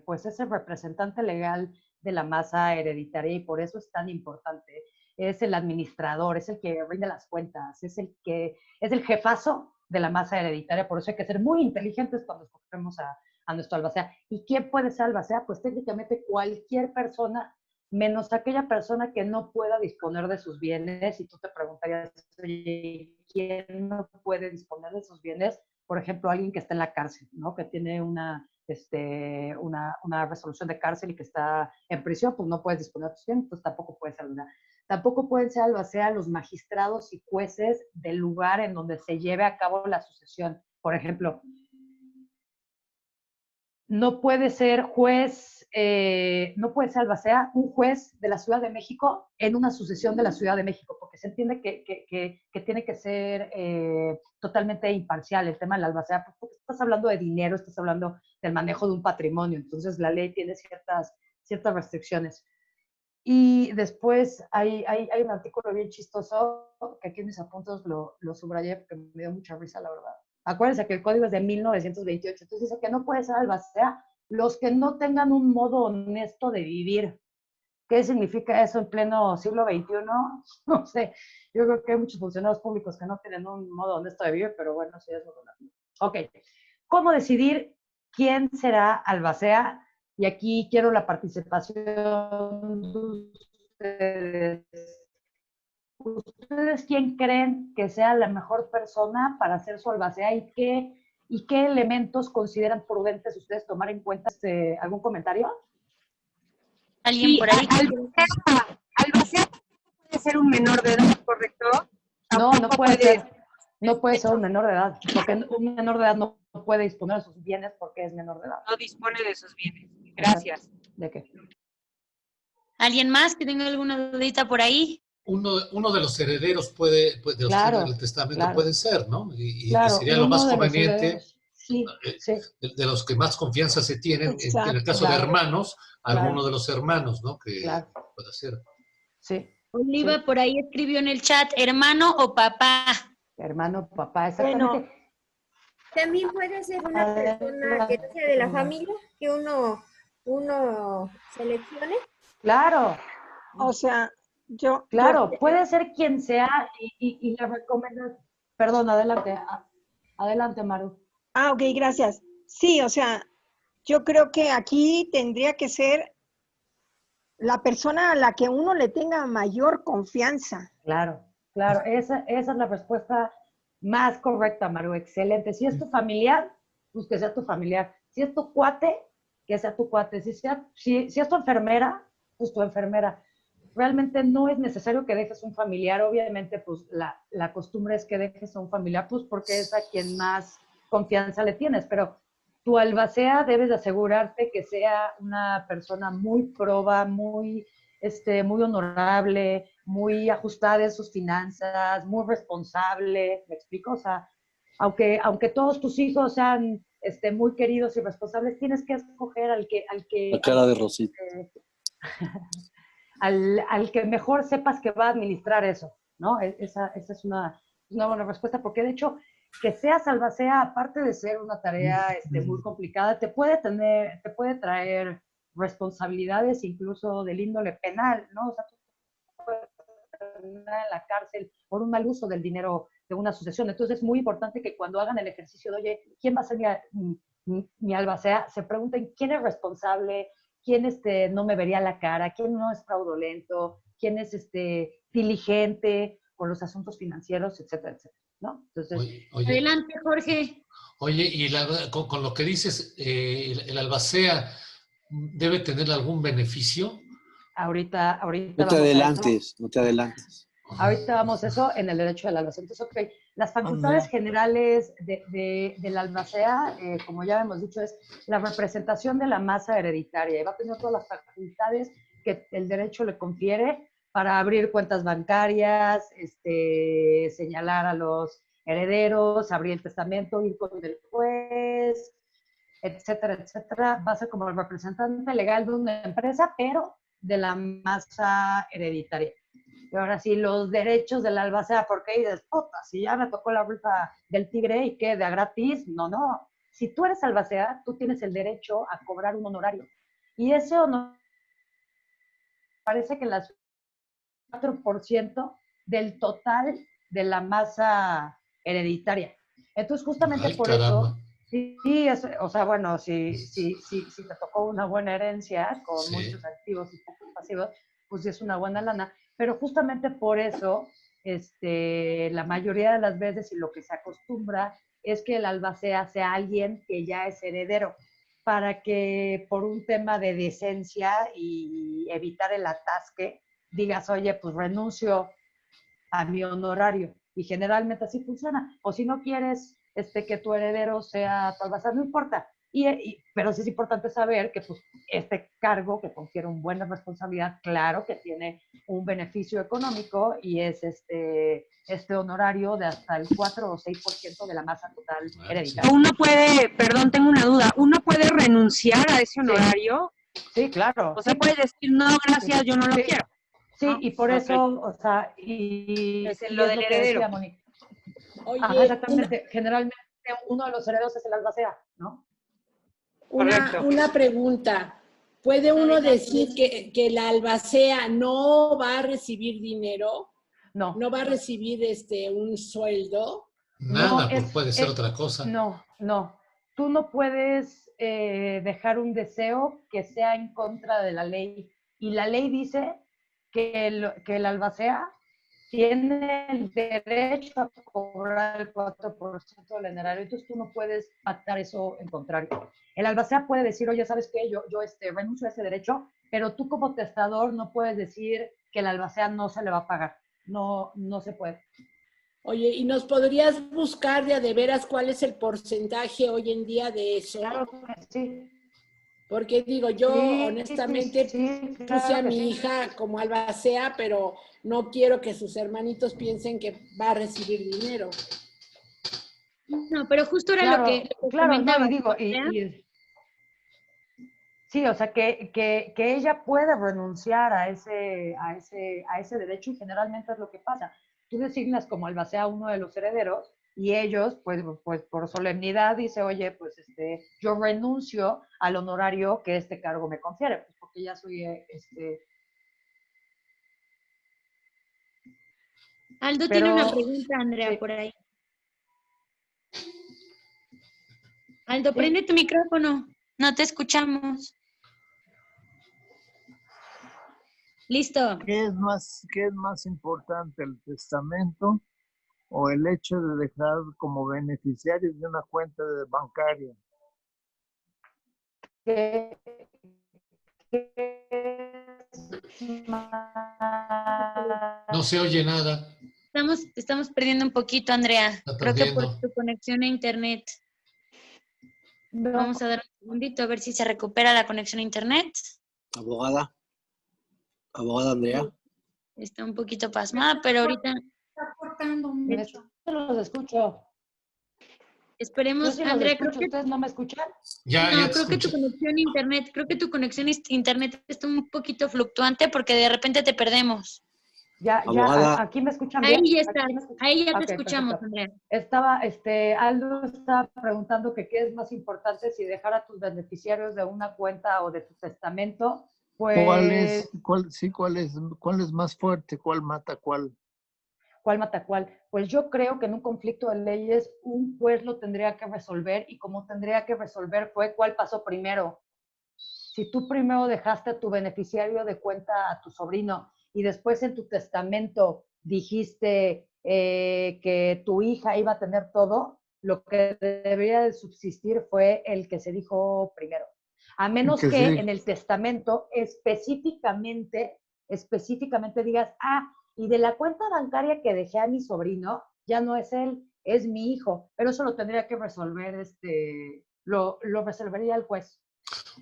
pues es el representante legal de la masa hereditaria y por eso es tan importante. Es el administrador, es el que rinde las cuentas, es el jefazo de la masa hereditaria, por eso hay que ser muy inteligentes cuando escogemos a nuestro albacea. ¿Y quién puede ser albacea? Pues técnicamente cualquier persona, menos aquella persona que no pueda disponer de sus bienes. Y tú te preguntarías, oye, quién no puede disponer de esos bienes. Por ejemplo, alguien que está en la cárcel, ¿no? Que tiene una resolución de cárcel y que está en prisión, pues no puedes disponer de tus bienes, pues tampoco puedes ser albacea. Tampoco pueden ser albacea los magistrados y jueces del lugar en donde se lleve a cabo la sucesión. Por ejemplo, no puede ser juez, no puede ser albacea un juez de la Ciudad de México en una sucesión de la Ciudad de México, porque se entiende que tiene que ser totalmente imparcial el tema de la albacea, porque estás hablando de dinero, estás hablando del manejo de un patrimonio, entonces la ley tiene ciertas restricciones. Y después hay un artículo bien chistoso, que aquí en mis apuntes lo subrayé porque me dio mucha risa, la verdad. Acuérdense que el código es de 1928, entonces dice que no puede ser albacea los que no tengan un modo honesto de vivir. ¿Qué significa eso en pleno siglo XXI? No sé, yo creo que hay muchos funcionarios públicos que no tienen un modo honesto de vivir, pero bueno, sí es lo relativo. Ok, ¿cómo decidir quién será albacea? Y aquí quiero la participación de ustedes. ¿Ustedes quién creen que sea la mejor persona para hacer su albacea y qué elementos consideran prudentes ustedes tomar en cuenta? ¿Algún comentario? ¿Alguien Sí, por ahí? albacea puede ser un menor de edad, ¿correcto? No puede ser. No puede ser un menor de edad, porque un menor de edad no puede disponer de sus bienes porque es menor de edad. No dispone de sus bienes. Gracias. ¿De qué? ¿Alguien más que tenga alguna dudita por ahí? Uno de los herederos puede de los Claro, que en el testamento claro. pueden ser, ¿no? Y Claro, sería lo uno más de los conveniente herederos. Sí, sí. de los que más confianza se tienen, en el caso Claro, de hermanos, alguno claro, de los hermanos, ¿no? Que claro. pueda ser. Sí. Oliva Sí. por ahí escribió en el chat, ¿hermano o papá? Hermano, papá, exactamente. Bueno, también puede ser una persona que no sea de la familia, que uno seleccione. Claro, O sea, claro, puede ser quien sea y le recomiendo. Perdón, adelante, Maru. Ok, gracias. Sí, o sea, yo creo que aquí tendría que ser la persona a la que uno le tenga mayor confianza. Claro, esa es la respuesta más correcta, Maru, excelente. Si es tu familiar, pues que sea tu familiar. Si es tu cuate, que sea tu cuate. Si es tu enfermera, pues tu enfermera. Realmente no es necesario que dejes un familiar, obviamente, pues la costumbre es que dejes a un familiar, pues porque es a quien más confianza le tienes, pero tu albacea debes de asegurarte que sea una persona muy proba, muy honorable, muy ajustada en sus finanzas, muy responsable, ¿me explico? O sea, aunque todos tus hijos sean muy queridos y responsables, tienes que escoger al que La cara de Rosita. al que mejor sepas que va a administrar eso, ¿no? Esa es una buena respuesta, porque de hecho, que seas albacea, aparte de ser una tarea muy complicada, te puede traer responsabilidades incluso del índole penal, ¿no? O sea, tú puedes terminar en la cárcel por un mal uso del dinero de una sucesión. Entonces es muy importante que cuando hagan el ejercicio de, oye, ¿quién va a ser mi albacea? Se pregunten quién es responsable, quién no me vería la cara, quién no es fraudulento, quién es diligente con los asuntos financieros, etcétera, etcétera, ¿no? Entonces, Oye, Adelante, Jorge. Oye, y con lo que dices, el albacea debe tener algún beneficio. Ahorita No te adelantes, no te adelantes. Ahorita vamos a eso en el derecho del albacea. Entonces, ok, las facultades generales del albacea, como ya hemos dicho, es la representación de la masa hereditaria. Y va a tener todas las facultades que el derecho le confiere para abrir cuentas bancarias, señalar a los herederos, abrir el testamento, ir con el juez, etcétera, etcétera. Va a ser como el representante legal de una empresa, pero de la masa hereditaria. Y ahora sí, los derechos del albacea, porque dices, puta, si ya me tocó la rifa del tigre y que de a gratis, no. Si tú eres albacea, tú tienes el derecho a cobrar un honorario. Y ese honorario parece que las 4% del total de la masa hereditaria. Entonces, justamente por eso, sí, o sea, bueno, si te tocó una buena herencia con muchos activos y pocos pasivos, pues sí es una buena lana. Pero justamente por eso la mayoría de las veces y lo que se acostumbra es que el albacea sea alguien que ya es heredero, para que por un tema de decencia y evitar el atasque, digas, oye, pues renuncio a mi honorario. Y generalmente así funciona. O si no quieres que tu heredero sea tu albacea, no importa. Pero sí es importante saber que pues, este cargo que confiere una buena responsabilidad, claro que tiene un beneficio económico y es este honorario de hasta el 4 o 6% de la masa total hereditaria. Uno puede, perdón, tengo una duda, ¿uno puede renunciar a ese honorario? Sí, claro. O sea, puede decir, no, gracias, yo no lo quiero. Sí, y por eso, o sea, y es lo del heredero. Oye, exactamente. Generalmente uno de los herederos es el albacea, ¿no? Una pregunta. ¿Puede uno decir que la albacea no va a recibir dinero? No. ¿No va a recibir un sueldo? Nada, pues puede ser otra cosa. No. Tú no puedes dejar un deseo que sea en contra de la ley. Y la ley dice que el albacea tiene el derecho a cobrar el 4% del honorario, entonces tú no puedes pactar eso en contrario. El albacea puede decir, oye, ¿sabes qué? Yo renuncio a ese derecho, pero tú como testador no puedes decir que el albacea no se le va a pagar. No se puede. Oye, ¿y nos podrías buscar de veras cuál es el porcentaje hoy en día de eso? Claro que sí. Porque digo, yo honestamente claro puse a mi hija como albacea, pero no quiero que sus hermanitos piensen que va a recibir dinero. No, pero justo era lo que comentaba. Sí, o sea, que ella puede renunciar a ese derecho y generalmente es lo que pasa. Tú designas como albacea a uno de los herederos y ellos, pues por solemnidad, dice, oye, pues yo renuncio al honorario que este cargo me confiere, pues porque ya soy Aldo tiene una pregunta, Andrea, sí. Por ahí. Aldo, ¿sí? Prende tu micrófono, no te escuchamos. Listo. ¿Qué es más importante, el testamento o el hecho de dejar como beneficiarios de una cuenta bancaria? No se oye nada. Estamos perdiendo un poquito, Andrea. Creo que por tu conexión a internet. No. Vamos a dar un segundito a ver si se recupera la conexión a internet. Abogada Andrea. Está un poquito pasmada, pero ahorita... Está cortando mucho. Yo los escucho. Esperemos, Andrea, creo que... ¿Ustedes no me escuchan? Creo que tu conexión a internet está un poquito fluctuante porque de repente te perdemos. Ya, aquí me escuchan bien. Ahí ya está, ahí ya te escuchamos, perfecto. Andrea. Aldo estaba preguntando que qué es más importante, si dejar a tus beneficiarios de una cuenta o de tu testamento. Pues, ¿Cuál es más fuerte? ¿Cuál mata cuál? ¿Cuál mata cuál? Pues yo creo que en un conflicto de leyes un juez lo tendría que resolver y como tendría que resolver fue cuál pasó primero. Si tú primero dejaste a tu beneficiario de cuenta a tu sobrino y después en tu testamento dijiste que tu hija iba a tener todo, lo que debería de subsistir fue el que se dijo primero. A menos que sí, en el testamento específicamente digas, y de la cuenta bancaria que dejé a mi sobrino, ya no es él, es mi hijo. Pero eso lo tendría que resolver, lo resolvería el juez.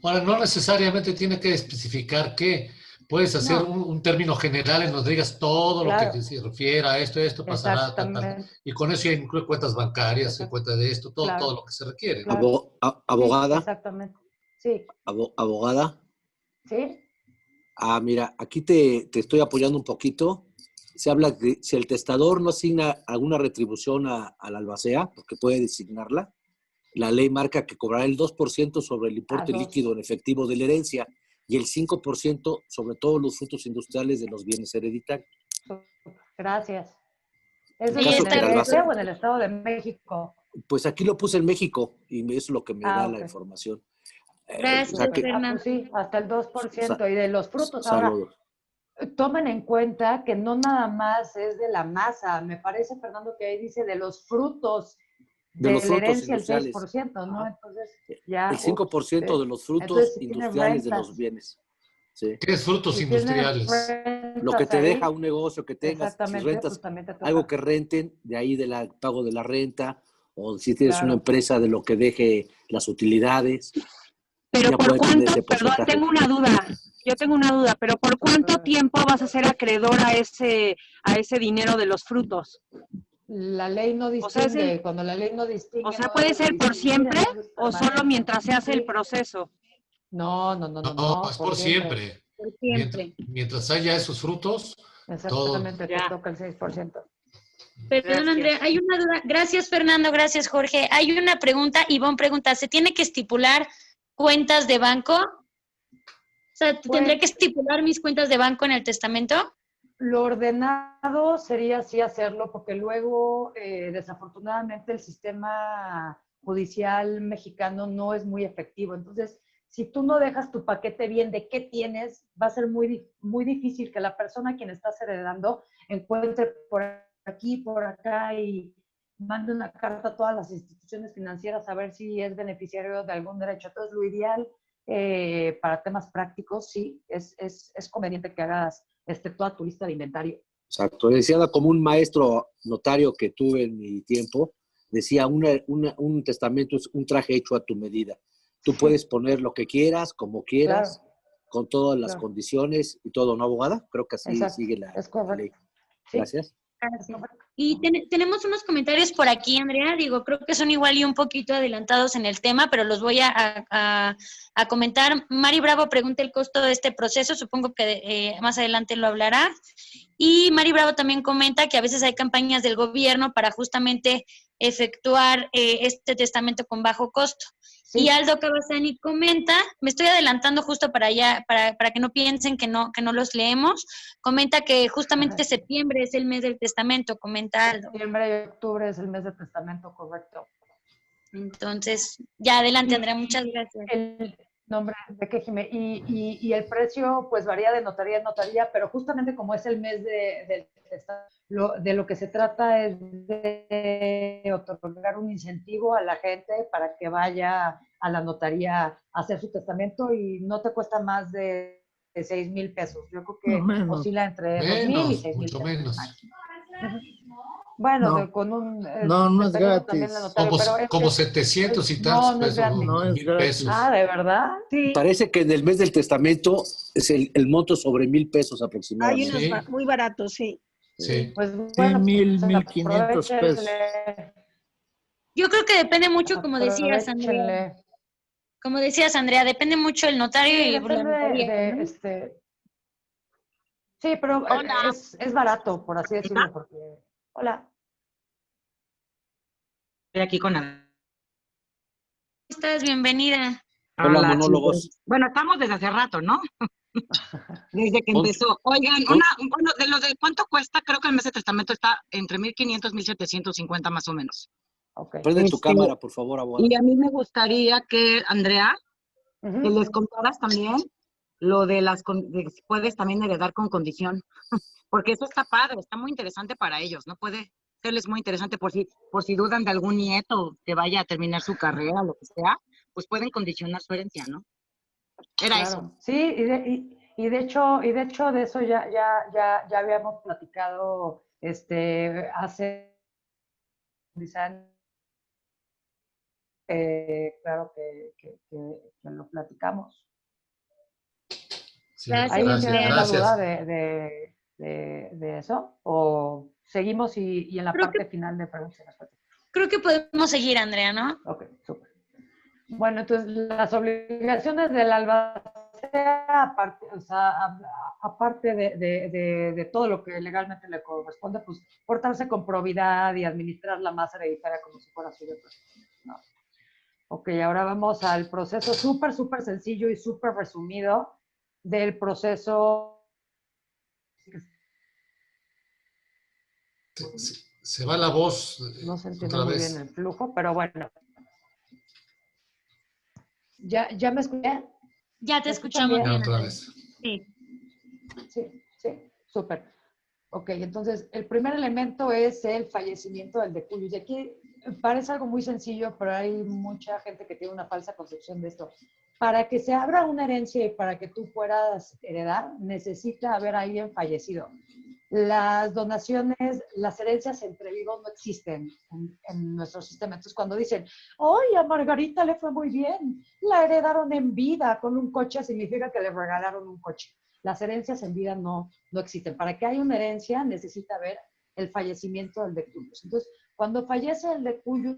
Ahora, no necesariamente tiene que especificar qué. Puedes hacer un término general en donde digas todo lo que se refiera a esto pasará, tal. Y con eso ya incluye cuentas bancarias, cuentas de esto, todo lo que se requiere. Claro. Abogada. Sí, exactamente. Sí. Abogada. Sí. Mira, aquí te estoy apoyando un poquito. Se habla de si el testador no asigna alguna retribución a la albacea, porque puede designarla, la ley marca que cobrará el 2% sobre el importe líquido en efectivo de la herencia y el 5% sobre todos los frutos industriales de los bienes hereditarios. Gracias. ¿Eso es en el albacea o en el Estado de México? Pues aquí lo puse en México y eso es lo que me da la información. Gracias, pues sí, hasta el 2%. Y de los frutos ahora, tomen en cuenta que no nada más es de la masa, me parece, Fernando, que ahí dice de los frutos de de los la frutos herencia el industriales. 6%, ¿no? Ajá. Entonces, ya... El 5% de los frutos entonces, si industriales de rentas, los bienes. Sí. ¿Qué es frutos si tienes industriales? Lo que rentas te deja ahí, un negocio que tengas, si exactamente, rentas pues también te toca. algo que renten, de ahí del pago de la renta, o si tienes una Claro. empresa de lo que deje las utilidades, Pero ya ¿por puede tener cuánto? ese Perdón, porcentaje. tengo una duda. Yo tengo una duda, pero ¿por cuánto tiempo vas a ser acreedor a ese dinero de los frutos? La ley no O sea, distingue, cuando la ley no distingue, o sea, no ¿puede debes de ser por distinguir, siempre entonces o solo permanente. mientras se hace el Sí. proceso? No, Es por siempre. Por siempre. Mientras haya esos frutos, todo. Exactamente, te toca el 6%. Perdón, Andrea, hay una duda. Gracias, Fernando, gracias, Jorge. Hay una pregunta, Ivonne pregunta, ¿se tiene que estipular cuentas de banco? O sea, ¿tendré que estipular mis cuentas de banco en el testamento? Lo ordenado sería así hacerlo, porque luego, desafortunadamente, el sistema judicial mexicano no es muy efectivo. Entonces, si tú no dejas tu paquete bien de qué tienes, va a ser muy, muy difícil que la persona a quien estás heredando encuentre por aquí, por acá y mande una carta a todas las instituciones financieras a ver si es beneficiario de algún derecho. Entonces, lo ideal para temas prácticos, sí, es conveniente que hagas toda tu lista de inventario. Exacto. Decía como un maestro notario que tuve en mi tiempo, decía, un testamento es un traje hecho a tu medida. Tú puedes poner lo que quieras, como quieras, Claro. con todas las Claro. condiciones y todo, ¿no, abogada? Creo que así Exacto. sigue la Es correcto. ley. Sí. Gracias. Gracias. Y tenemos unos comentarios por aquí, Andrea. Digo, creo que son igual y un poquito adelantados en el tema, pero los voy a comentar. Mari Bravo pregunta el costo de este proceso. Supongo que más adelante lo hablará. Y Mari Bravo también comenta que a veces hay campañas del gobierno para justamente efectuar este testamento con bajo costo. Sí. Y Aldo Cabazani comenta, me estoy adelantando justo para allá, para que no piensen que no los leemos, comenta que justamente septiembre es el mes del testamento, comenta Aldo. Septiembre y octubre es el mes de testamento, correcto. Entonces, ya adelante, Andrea, muchas gracias. El nombre de qué, Jimé, y el precio pues varía de notaría en notaría, pero justamente como es el mes del testamento, de lo que se trata es de otorgar un incentivo a la gente para que vaya a la notaría a hacer su testamento y no te cuesta más de 6,000 pesos. Yo creo que oscila entre 2,000 y 6,000 mucho pesos. menos. Bueno, No, con un... no es gratis. Como 700 y tantos pesos. No es gratis. Ah, ¿de verdad? Sí. Parece que en el mes del testamento es el monto sobre 1,000 pesos Hay aproximadamente. unos muy baratos, sí. Sí. Pues bueno, 1,500 pesos. Yo creo que depende mucho, como decías, Andrea. Como decías, Andrea, depende mucho el notario y la notaría, ¿no? Sí, pero es barato, por así decirlo, porque... Hola. Estoy aquí con Ana. ¿Cómo estás? Bienvenida. Hola, monólogos. Chicos. Bueno, estamos desde hace rato, ¿no? Desde que empezó. Oigan, bueno, de lo de cuánto cuesta, creo que el mes de testamento está entre 1,500 y 1,750 más o menos. Okay. Prende tu cámara, por favor, abogada. Y a mí me gustaría que, Andrea, que les contaras también lo de si puedes también heredar con condición, porque eso está padre, está muy interesante para ellos, ¿no? Puede serles muy interesante por si dudan de algún nieto que vaya a terminar su carrera, lo que sea, pues pueden condicionar su herencia, ¿no? Era eso. Sí, y de hecho de eso ya habíamos platicado hace claro que lo platicamos. Sí, ¿Alguien tiene alguna duda gracias. de eso? ¿O seguimos y en la parte final de preguntas y respuestas? Creo que podemos seguir, Andrea, ¿no? Ok, súper. Bueno, entonces las obligaciones del albacea, aparte de todo lo que legalmente le corresponde, pues portarse con probidad y administrar la masa hereditaria como si fuera suya. ¿No? Ok, ahora vamos al proceso súper sencillo y súper resumido del proceso. Se va la voz. No se entiende muy bien el flujo, pero bueno. ¿Ya me escuché? Ya te escuchamos bien. Otra vez. Sí. Sí, súper. Ok, entonces el primer elemento es el fallecimiento del decuyus. Y aquí parece algo muy sencillo, pero hay mucha gente que tiene una falsa concepción de esto. Para que se abra una herencia y para que tú puedas heredar, necesita haber alguien fallecido. Las donaciones, las herencias entre vivos no existen en nuestro sistema. Entonces, cuando dicen, ¡ay, a Margarita le fue muy bien! La heredaron en vida con un coche, significa que le regalaron un coche. Las herencias en vida no existen. Para que haya una herencia, necesita haber el fallecimiento del decuyus. Entonces, cuando fallece el decuyus,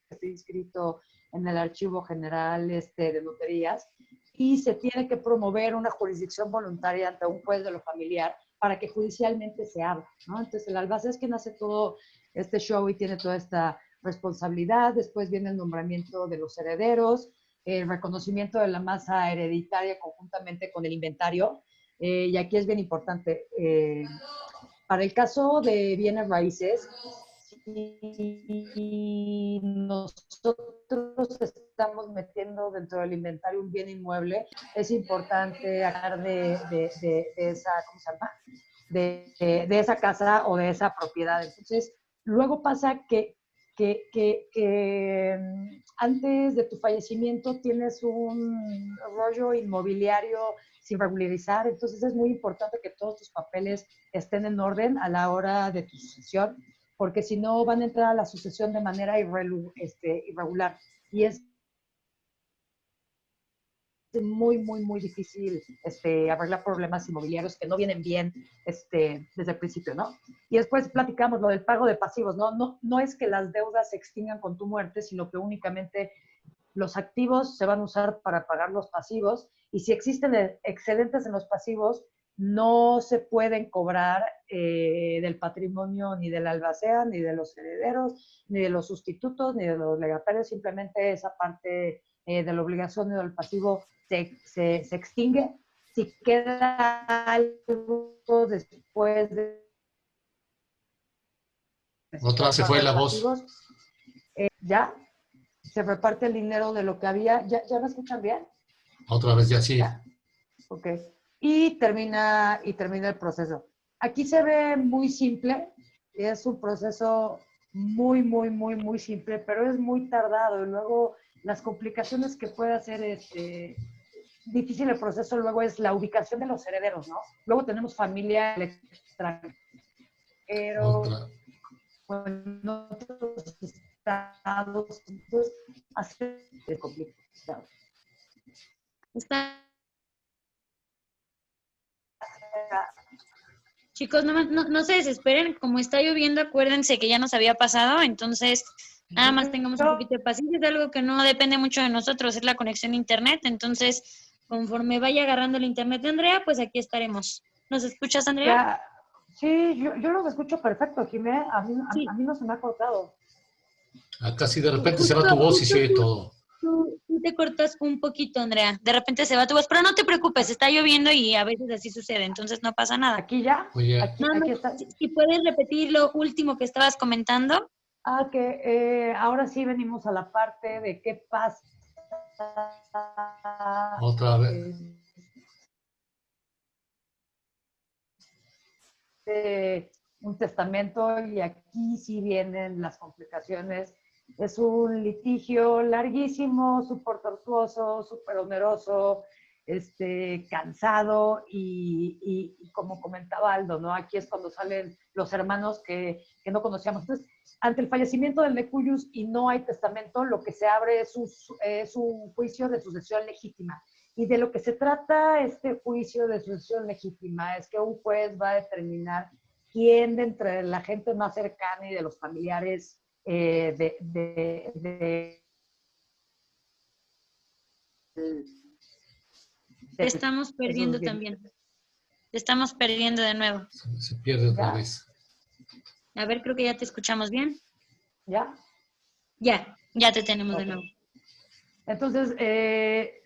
está inscrito en el Archivo General de Notarías, y se tiene que promover una jurisdicción voluntaria ante un juez de lo familiar para que judicialmente se abra, ¿no? Entonces, el albacea es quien hace todo este show y tiene toda esta responsabilidad. Después viene el nombramiento de los herederos, el reconocimiento de la masa hereditaria conjuntamente con el inventario. Y aquí es bien importante. Para el caso de bienes raíces, si nosotros estamos metiendo dentro del inventario un bien inmueble, es importante hablar de esa, ¿cómo se llama? De esa casa o de esa propiedad. Entonces, luego pasa que antes de tu fallecimiento tienes un rollo inmobiliario sin regularizar, entonces es muy importante que todos tus papeles estén en orden a la hora de tu sucesión, porque si no van a entrar a la sucesión de manera irregular. Y es muy difícil arreglar problemas inmobiliarios que no vienen bien desde el principio, ¿no? Y después platicamos lo del pago de pasivos, ¿no? No es que las deudas se extingan con tu muerte, sino que únicamente los activos se van a usar para pagar los pasivos, y si existen excedentes en los pasivos, no se pueden cobrar del patrimonio ni del albacea, ni de los herederos, ni de los sustitutos, ni de los legatarios. Simplemente esa parte de la obligación y del pasivo se extingue. Si queda algo después de... Otra se fue la voz. Ya se reparte el dinero de lo que había. ¿Ya me escuchan bien? Otra vez ya sí. Ya. Ok. Y termina el proceso. Aquí se ve muy simple. Es un proceso muy simple, pero es muy tardado. Y luego las complicaciones que puede hacer difícil el proceso luego es la ubicación de los herederos, ¿no? Luego tenemos familia extranjera, en otros estados, entonces hace complicado. Chicos, no se desesperen, como está lloviendo, acuérdense que ya nos había pasado, entonces nada más tengamos un poquito de paciencia. Es algo que no depende mucho de nosotros, es la conexión a internet, entonces conforme vaya agarrando el internet de Andrea, pues aquí estaremos. ¿Nos escuchas, Andrea? Ya. Sí, yo los escucho perfecto, Jimé. A mí no se me ha cortado. Acá sí de repente se va tu voz y se oye todo. Tú te cortas un poquito, Andrea. De repente se va tu voz, pero no te preocupes, está lloviendo y a veces así sucede, entonces no pasa nada. ¿Aquí ya? Oye. Aquí está. Si puedes repetir lo último que estabas comentando. Que ahora sí venimos a la parte de qué pasa. Otra vez. Un testamento, y aquí sí vienen las complicaciones. Es un litigio larguísimo, súper tortuoso, súper oneroso, cansado, y como comentaba Aldo, ¿no? Aquí es cuando salen los hermanos que no conocíamos. Entonces, ante el fallecimiento del decuyus y no hay testamento, lo que se abre es un juicio de sucesión legítima. Y de lo que se trata este juicio de sucesión legítima es que un juez va a determinar quién de entre la gente más cercana y de los familiares te estamos perdiendo también. Te estamos perdiendo de nuevo. Se pierde otra vez. A ver, creo que ya te escuchamos bien. ¿Ya? Ya te tenemos de nuevo. Entonces,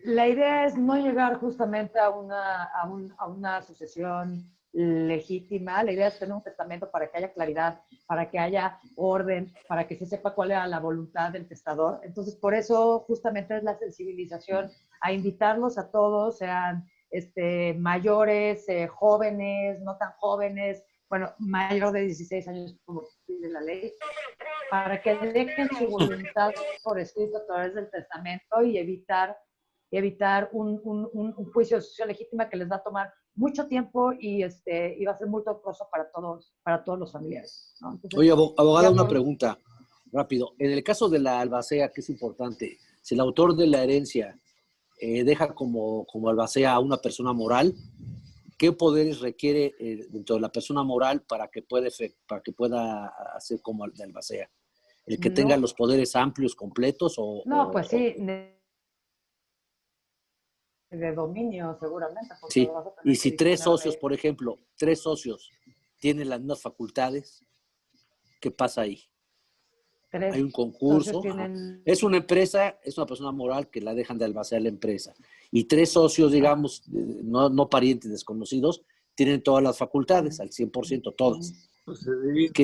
la idea es no llegar justamente a una sucesión legítima. La idea es tener un testamento para que haya claridad, para que haya orden, para que se sepa cuál era la voluntad del testador. Entonces, por eso justamente es la sensibilización a invitarlos a todos, sean mayores, jóvenes, no tan jóvenes, bueno, mayor de 16 años como pide la ley, para que dejen su voluntad por escrito a través del testamento y evitar un juicio de sucesión legítima que les va a tomar mucho tiempo y va a ser muy tortuoso para todos los familiares, ¿no? Entonces, oye, abogada, una pregunta rápido. En el caso de la albacea, que es importante, si el autor de la herencia deja como albacea a una persona moral, ¿qué poderes requiere dentro de la persona moral para que pueda hacer como de albacea? ¿El que tenga los poderes amplios, completos? Pues sí, de dominio seguramente. Sí, y si 3 socios, por ejemplo, 3 socios tienen las mismas facultades, ¿qué pasa ahí? Hay un concurso, es una empresa, es una persona moral que la dejan de albacear la empresa. Y 3 socios, digamos, no parientes desconocidos, tienen todas las facultades, al 100%, todas. Pues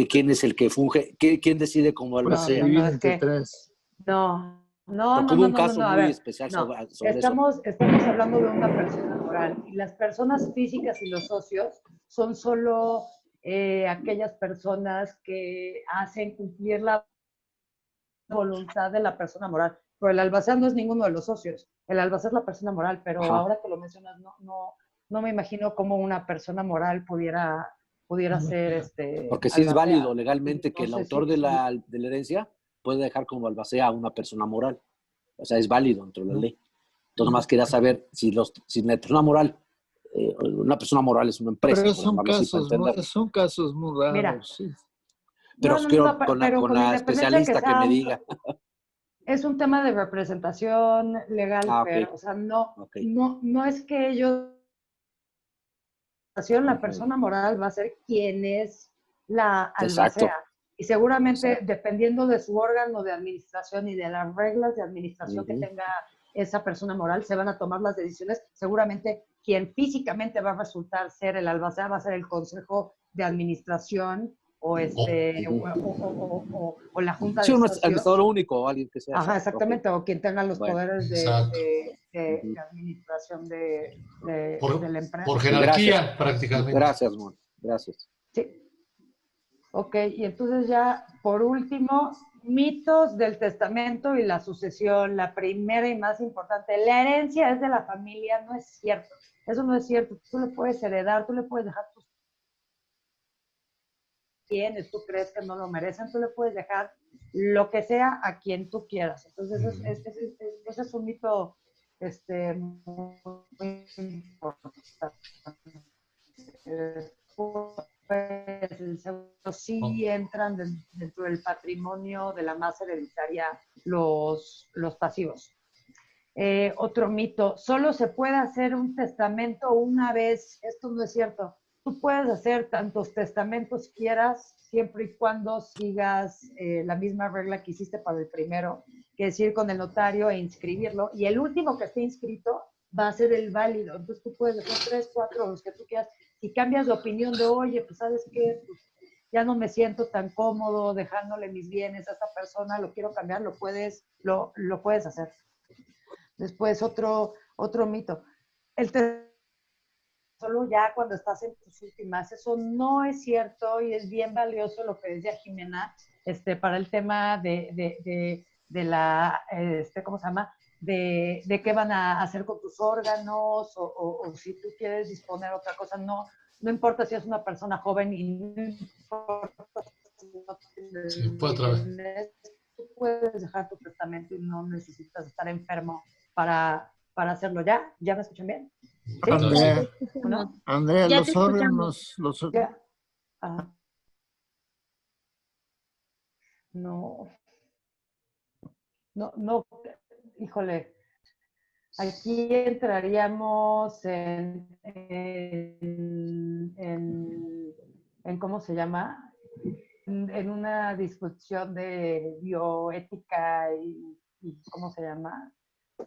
¿Quién es el que funge? ¿Quién decide cómo albacea? Porque hubo un caso muy especial sobre estamos hablando de una persona moral. Y las personas físicas y los socios son solo aquellas personas que hacen cumplir la voluntad de la persona moral. Pero el albacea no es ninguno de los socios. El albacea es la persona moral, pero ahora que lo mencionas, no me imagino cómo una persona moral pudiera ser Porque sí es válido legalmente que el autor de la herencia puede dejar como albacea a una persona moral. O sea, es válido dentro de la ley. Entonces, nomás quería saber si la persona moral, una persona moral es una empresa. Pero son casos muy raros. Mira, sí. Pero quiero con la especialista que me diga. Es un tema de representación legal, pero, o sea, no es que ellos... La persona moral va a ser quien es la albacea. Y seguramente, dependiendo de su órgano de administración y de las reglas de administración que tenga esa persona moral, se van a tomar las decisiones. Seguramente quien físicamente va a resultar ser el albacea va a ser el consejo de administración o la junta de socios. El administrador único o alguien que sea. Ajá, exactamente, o quien tenga los poderes de administración de la empresa. Por jerarquía, prácticamente. Gracias, Mon. Gracias. Sí. Ok, y entonces ya, por último, mitos del testamento y la sucesión. La primera y más importante, la herencia es de la familia, no es cierto. Eso no es cierto. Tú le puedes heredar, tú le puedes dejar tus bienes, tú crees que no lo merecen, tú le puedes dejar lo que sea a quien tú quieras. Entonces, ese es un mito muy importante. Pues, el seguro sí entran dentro del patrimonio de la masa hereditaria los pasivos. Otro mito, solo se puede hacer un testamento una vez. Esto no es cierto. Tú puedes hacer tantos testamentos quieras, siempre y cuando sigas la misma regla que hiciste para el primero, que es ir con el notario e inscribirlo, y el último que esté inscrito va a ser el válido. Entonces tú puedes hacer 3, 4, los que tú quieras. Si cambias de opinión de, oye, pues ¿sabes qué? Pues, ya no me siento tan cómodo dejándole mis bienes a esta persona, lo quiero cambiar, lo puedes hacer. Después otro mito. Solo ya cuando estás en tus últimas, eso no es cierto y es bien valioso lo que decía Jimena, para el tema de la, ¿cómo se llama? De qué van a hacer con tus órganos o si tú quieres disponer otra cosa. No importa si es una persona joven y no importa si no tienes, tú puedes dejar tu testamento y no necesitas estar enfermo para hacerlo. ¿Ya me escuchan bien? ¿Sí? Andrea, los órganos... No, híjole, aquí entraríamos en ¿cómo se llama? En una discusión de bioética y ¿cómo se llama?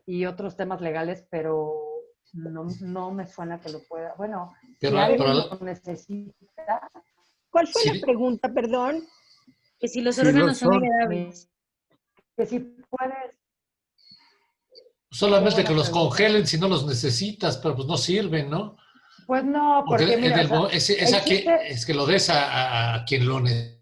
Y otros temas legales, pero no me suena que lo pueda. Bueno, si alguien lo necesita. ¿Cuál fue la pregunta, perdón? Que si los órganos son heredables. Que si puedes. Solamente que los congelen si no los necesitas, pero pues no sirven, ¿no? Pues no, porque mira, es que lo des a quien lo necesita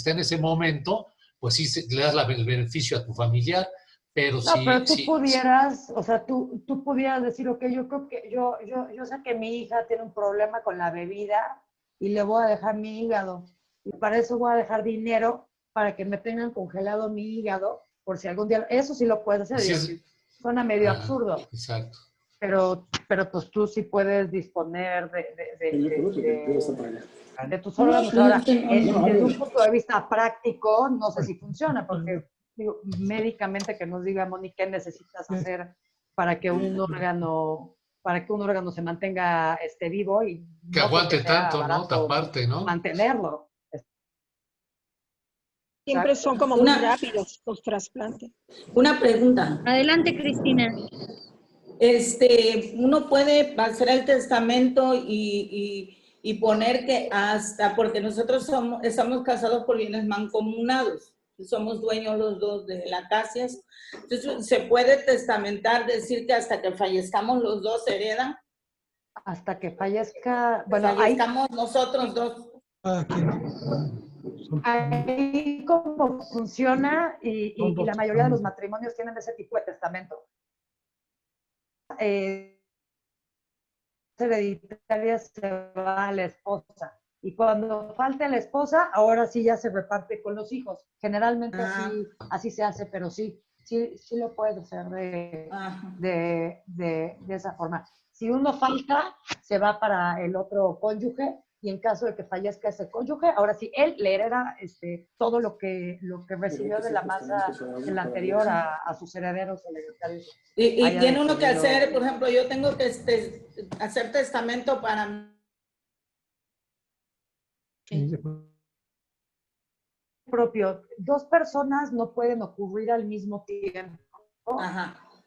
en ese momento, pues sí le das el beneficio a tu familiar, pero no, pero tú pudieras, o sea, tú pudieras decir, ok, yo creo que yo sé que mi hija tiene un problema con la bebida y le voy a dejar mi hígado. Y para eso voy a dejar dinero para que me tengan congelado mi hígado, por si algún día, eso sí lo puedes hacer. Suena medio absurdo. Exacto. Pero pues tú sí puedes disponer de tus órganos. Ahora, desde un punto de vista práctico, no sé si funciona, porque digo, médicamente que nos diga, Moni, qué necesitas hacer para que un órgano se mantenga vivo y que no aguante tanto, barato, ¿no? Aparte, ¿no? Mantenerlo. Siempre son como muy rápidos los trasplantes. Una pregunta. Adelante, Cristina. Uno puede hacer el testamento y poner que hasta, porque nosotros estamos casados por bienes mancomunados, somos dueños los dos de la casa, entonces se puede testamentar, decir que hasta que fallezcamos los dos se heredan. Hasta que fallezca, bueno, fallezcamos nosotros dos. Ahí cómo funciona y la mayoría de los matrimonios tienen ese tipo de testamento. Hereditaria se va a la esposa y cuando falte la esposa, ahora sí ya se reparte con los hijos. Generalmente así se hace, pero sí lo puedes hacer de esa forma. Si uno falta, se va para el otro cónyuge y en caso de que fallezca ese cónyuge, ahora sí, él le hereda todo lo que recibió de la masa del anterior a sus herederos hereditarios. Y tiene uno que hacer, por ejemplo, yo tengo que hacer testamento para... propio. Dos personas no pueden ocurrir al mismo tiempo.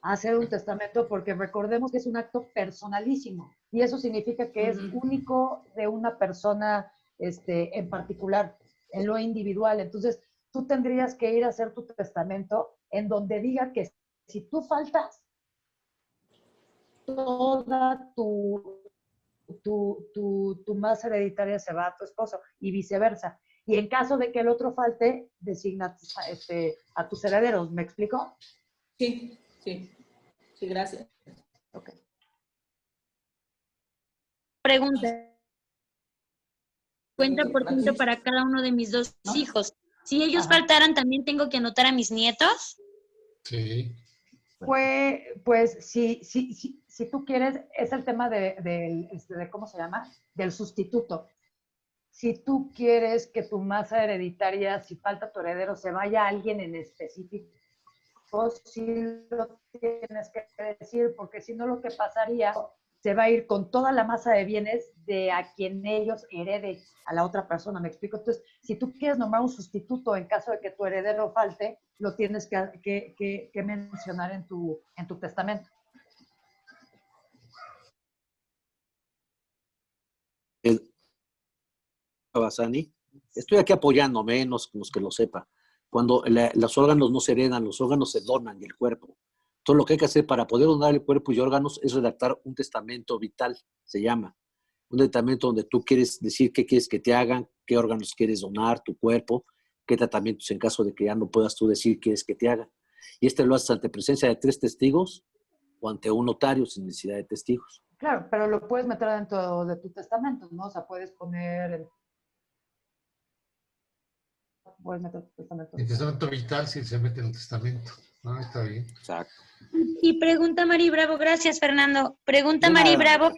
Hacer un testamento porque recordemos que es un acto personalísimo y eso significa que es único de una persona en particular, en lo individual. Entonces, tú tendrías que ir a hacer tu testamento en donde diga que si tú faltas, toda tu masa hereditaria se va a tu esposo y viceversa. Y en caso de que el otro falte, designa a tus herederos. ¿Me explico? Sí, gracias. Okay. Pregunta. Cuenta por ciento para cada uno de mis dos hijos. Si ellos faltaran, ¿también tengo que anotar a mis nietos? Sí. Pues si tú quieres, es el tema de ¿cómo se llama? Del sustituto. Si tú quieres que tu masa hereditaria, si falta tu heredero, se vaya a alguien en específico, sí lo tienes que decir, porque si no lo que pasaría, se va a ir con toda la masa de bienes de a quien ellos hereden a la otra persona, ¿me explico? Entonces, si tú quieres nombrar un sustituto en caso de que tu heredero falte, lo tienes que mencionar en tu testamento. Basani, estoy aquí apoyándome, no es que lo sepa. Cuando los órganos no se heredan, los órganos se donan y el cuerpo. Entonces lo que hay que hacer para poder donar el cuerpo y órganos es redactar un testamento vital, se llama. Un testamento donde tú quieres decir qué quieres que te hagan, qué órganos quieres donar, tu cuerpo, qué tratamientos en caso de que ya no puedas tú decir quieres que te hagan. Y lo haces ante presencia de 3 testigos o ante un notario sin necesidad de testigos. Claro, pero lo puedes meter dentro de tu testamento, ¿no? O sea, puedes poner... El testamento vital sí se mete en el testamento. No, está bien. Exacto. Y pregunta Mari Bravo, gracias Fernando. Pregunta Mari Bravo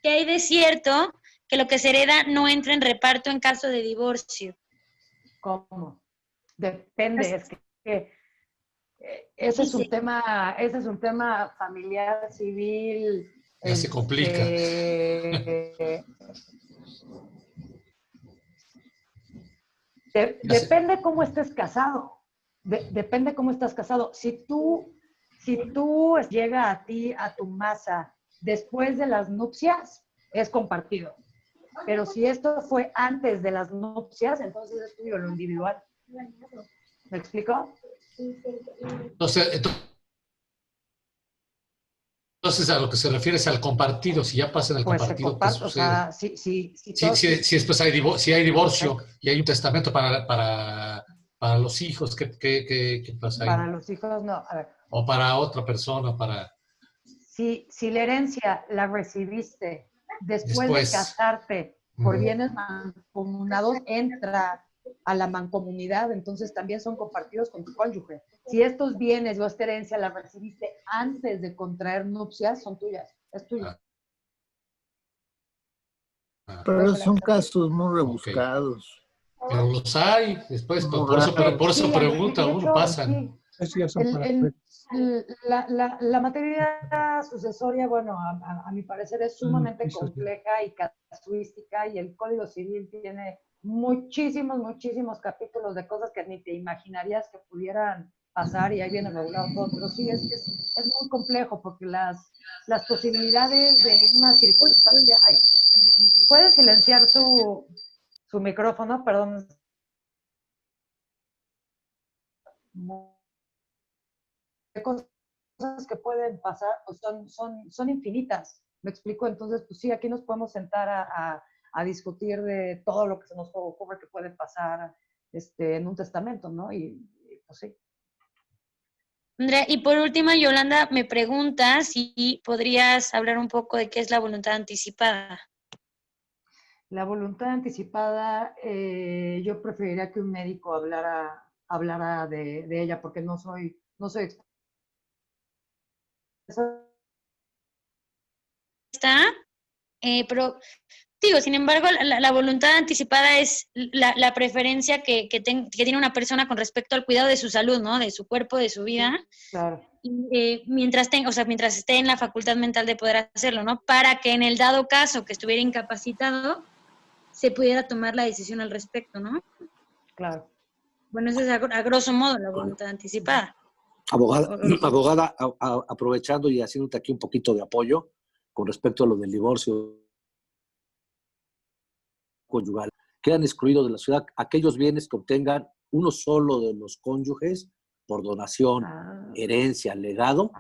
que hay de cierto que lo que se hereda no entra en reparto en caso de divorcio. ¿Cómo? Depende, es que ese es un tema familiar, civil. Ya se complica. Depende cómo estés casado. Depende cómo estás casado. Si tú llega a ti, a tu masa, después de las nupcias, es compartido. Pero si esto fue antes de las nupcias, entonces es tuyo, lo individual. ¿Me explico? Entonces, a lo que se refiere es al compartido. Si ya pasa en el Pues se compartido, ¿qué comparte, o sucede? sea, Si después si hay divorcio y hay un testamento para los hijos, ¿qué pasa ahí? para los hijos no. A ver, O para otra persona, para... si la herencia la recibiste después de casarte por bienes mancomunados, entra a la mancomunidad, entonces también son compartidos con tu cónyuge. Si estos bienes o esta herencia la recibiste antes de contraer nupcias, son tuyas, es tuyo. Pero son casos muy rebuscados. Pero los hay, después, por eso pregunta, uno pasan. La materia sucesoria, bueno, a mi parecer es sumamente compleja y casuística, y el Código Civil tiene muchísimos capítulos de cosas que ni te imaginarías que pudieran pasar, y ahí viene regulado todo, pero sí es muy complejo porque las posibilidades de una circunstancia hay. ¿Puede silenciar su micrófono? Perdón. Cosas que pueden pasar pues son infinitas, ¿me explico? Entonces, pues sí, aquí nos podemos sentar a discutir de todo lo que se nos ocurre que puede pasar en un testamento, ¿no? Y pues sí. Andrea, y por último, Yolanda me pregunta si podrías hablar un poco de qué es la voluntad anticipada. La voluntad anticipada, yo preferiría que un médico hablara de ella, porque no soy Está, pero digo, sin embargo, la voluntad anticipada es la preferencia que tiene una persona con respecto al cuidado de su salud, ¿no? De su cuerpo, de su vida. Claro. Mientras esté en la facultad mental de poder hacerlo, ¿no? Para que en el dado caso que estuviera incapacitado, se pudiera tomar la decisión al respecto, ¿no? Claro. Bueno, eso es a grosso modo la voluntad anticipada. Abogada, aprovechando y haciéndote aquí un poquito de apoyo con respecto a lo del divorcio conyugal, quedan excluidos de la ciudad aquellos bienes que obtengan uno solo de los cónyuges por donación, herencia, legado,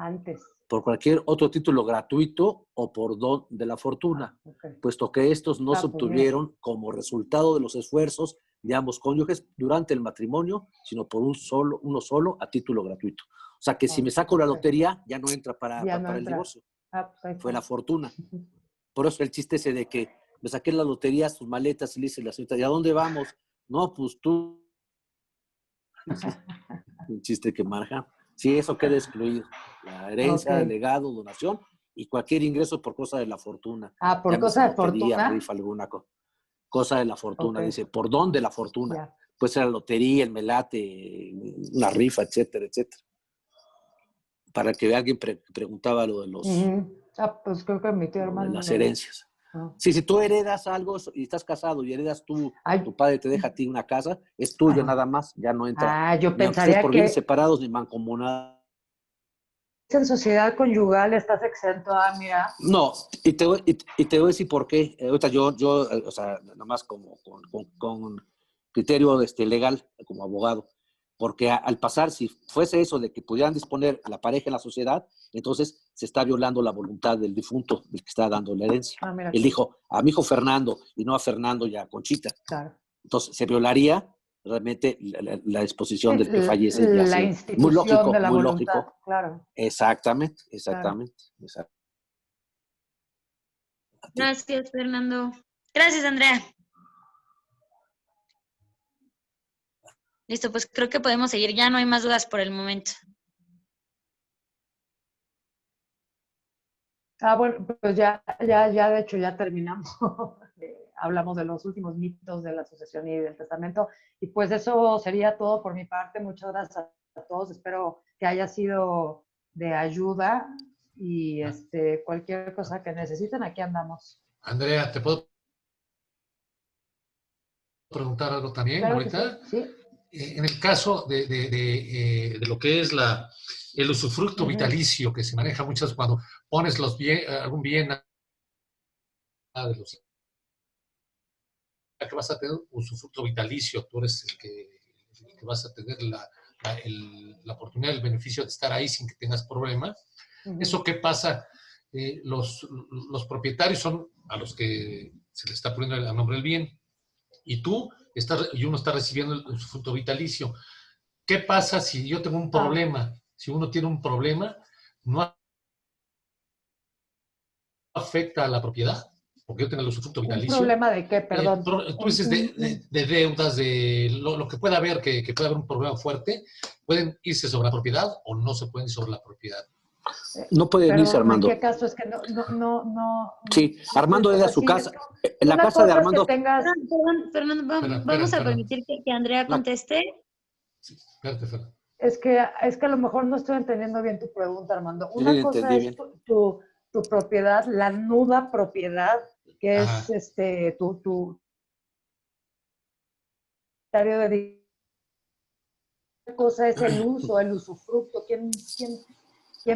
por cualquier otro título gratuito o por don de la fortuna, puesto que estos no se obtuvieron como resultado de los esfuerzos de ambos cónyuges durante el matrimonio, sino por uno solo a título gratuito. O sea que si me saco la lotería, ya no entra para el divorcio. Fue la fortuna. Por eso el chiste ese de que me saqué la lotería, sus maletas, y le dice la señorita, ¿y a dónde vamos? No, pues tú. Un chiste que marca. Sí, eso queda excluido. La herencia, el legado, donación y cualquier ingreso por cosa de la fortuna. ¿Por cosa de fortuna? Rifa, alguna cosa de la fortuna. Dice, ¿por dónde la fortuna? Puede ser la lotería, el melate, una rifa, etcétera, etcétera. Para que alguien preguntaba lo de los... pues creo que mi tío hermano... Las herencias. Sí, si tú heredas algo y estás casado y heredas tu padre te deja a ti una casa, es tuyo nada más, ya no entra. Yo pensaría por bienes separados ni mancomunados. En sociedad conyugal estás exento, mira. No, y te voy a decir por qué. Ahorita yo o sea, nada más como con criterio legal, como abogado. Porque al pasar, si fuese eso de que pudieran disponer a la pareja en la sociedad, entonces se está violando la voluntad del difunto, del que está dando la herencia. Él dijo a mi hijo Fernando y no a Fernando y a Conchita. Claro. Entonces se violaría realmente la disposición del que fallece. La institución muy lógico, de la muy voluntad, lógico. Claro. Exactamente. Gracias, Fernando. Gracias, Andrea. Listo, pues creo que podemos seguir. Ya no hay más dudas por el momento. Bueno, pues ya de hecho ya terminamos. Hablamos de los últimos mitos de la sucesión y del testamento. Y pues eso sería todo por mi parte. Muchas gracias a todos. Espero que haya sido de ayuda y cualquier cosa que necesiten, aquí andamos. Andrea, ¿te puedo preguntar algo también ahorita? Sí. En el caso de lo que es el usufructo vitalicio, que se maneja muchas cuando pones algún bien de los que vas a tener usufructo vitalicio, tú eres el que vas a tener la oportunidad, el beneficio de estar ahí sin que tengas problema. ¿Eso qué pasa? Los propietarios son a los que se les está poniendo el nombre del bien, y uno está recibiendo el usufructo vitalicio. ¿Qué pasa si yo tengo un problema? Si uno tiene un problema, no afecta a la propiedad, porque yo tengo el usufructo vitalicio. ¿Un problema de qué? Perdón. Tú dices de deudas, de lo que pueda haber, que pueda haber un problema fuerte, ¿pueden irse sobre la propiedad o no se pueden ir sobre la propiedad? No pueden irse, Armando. ¿En qué caso? Es que no. Sí, Armando es a su casa. En la casa de Armando. Perdón, Fernando, vamos a permitir que Andrea conteste. Sí, espérate, Fernando. Es que a lo mejor no estoy entendiendo bien tu pregunta, Armando. Una cosa es tu propiedad, la nuda propiedad, que es tu de. Otra cosa es el uso, el usufructo. ¿Quién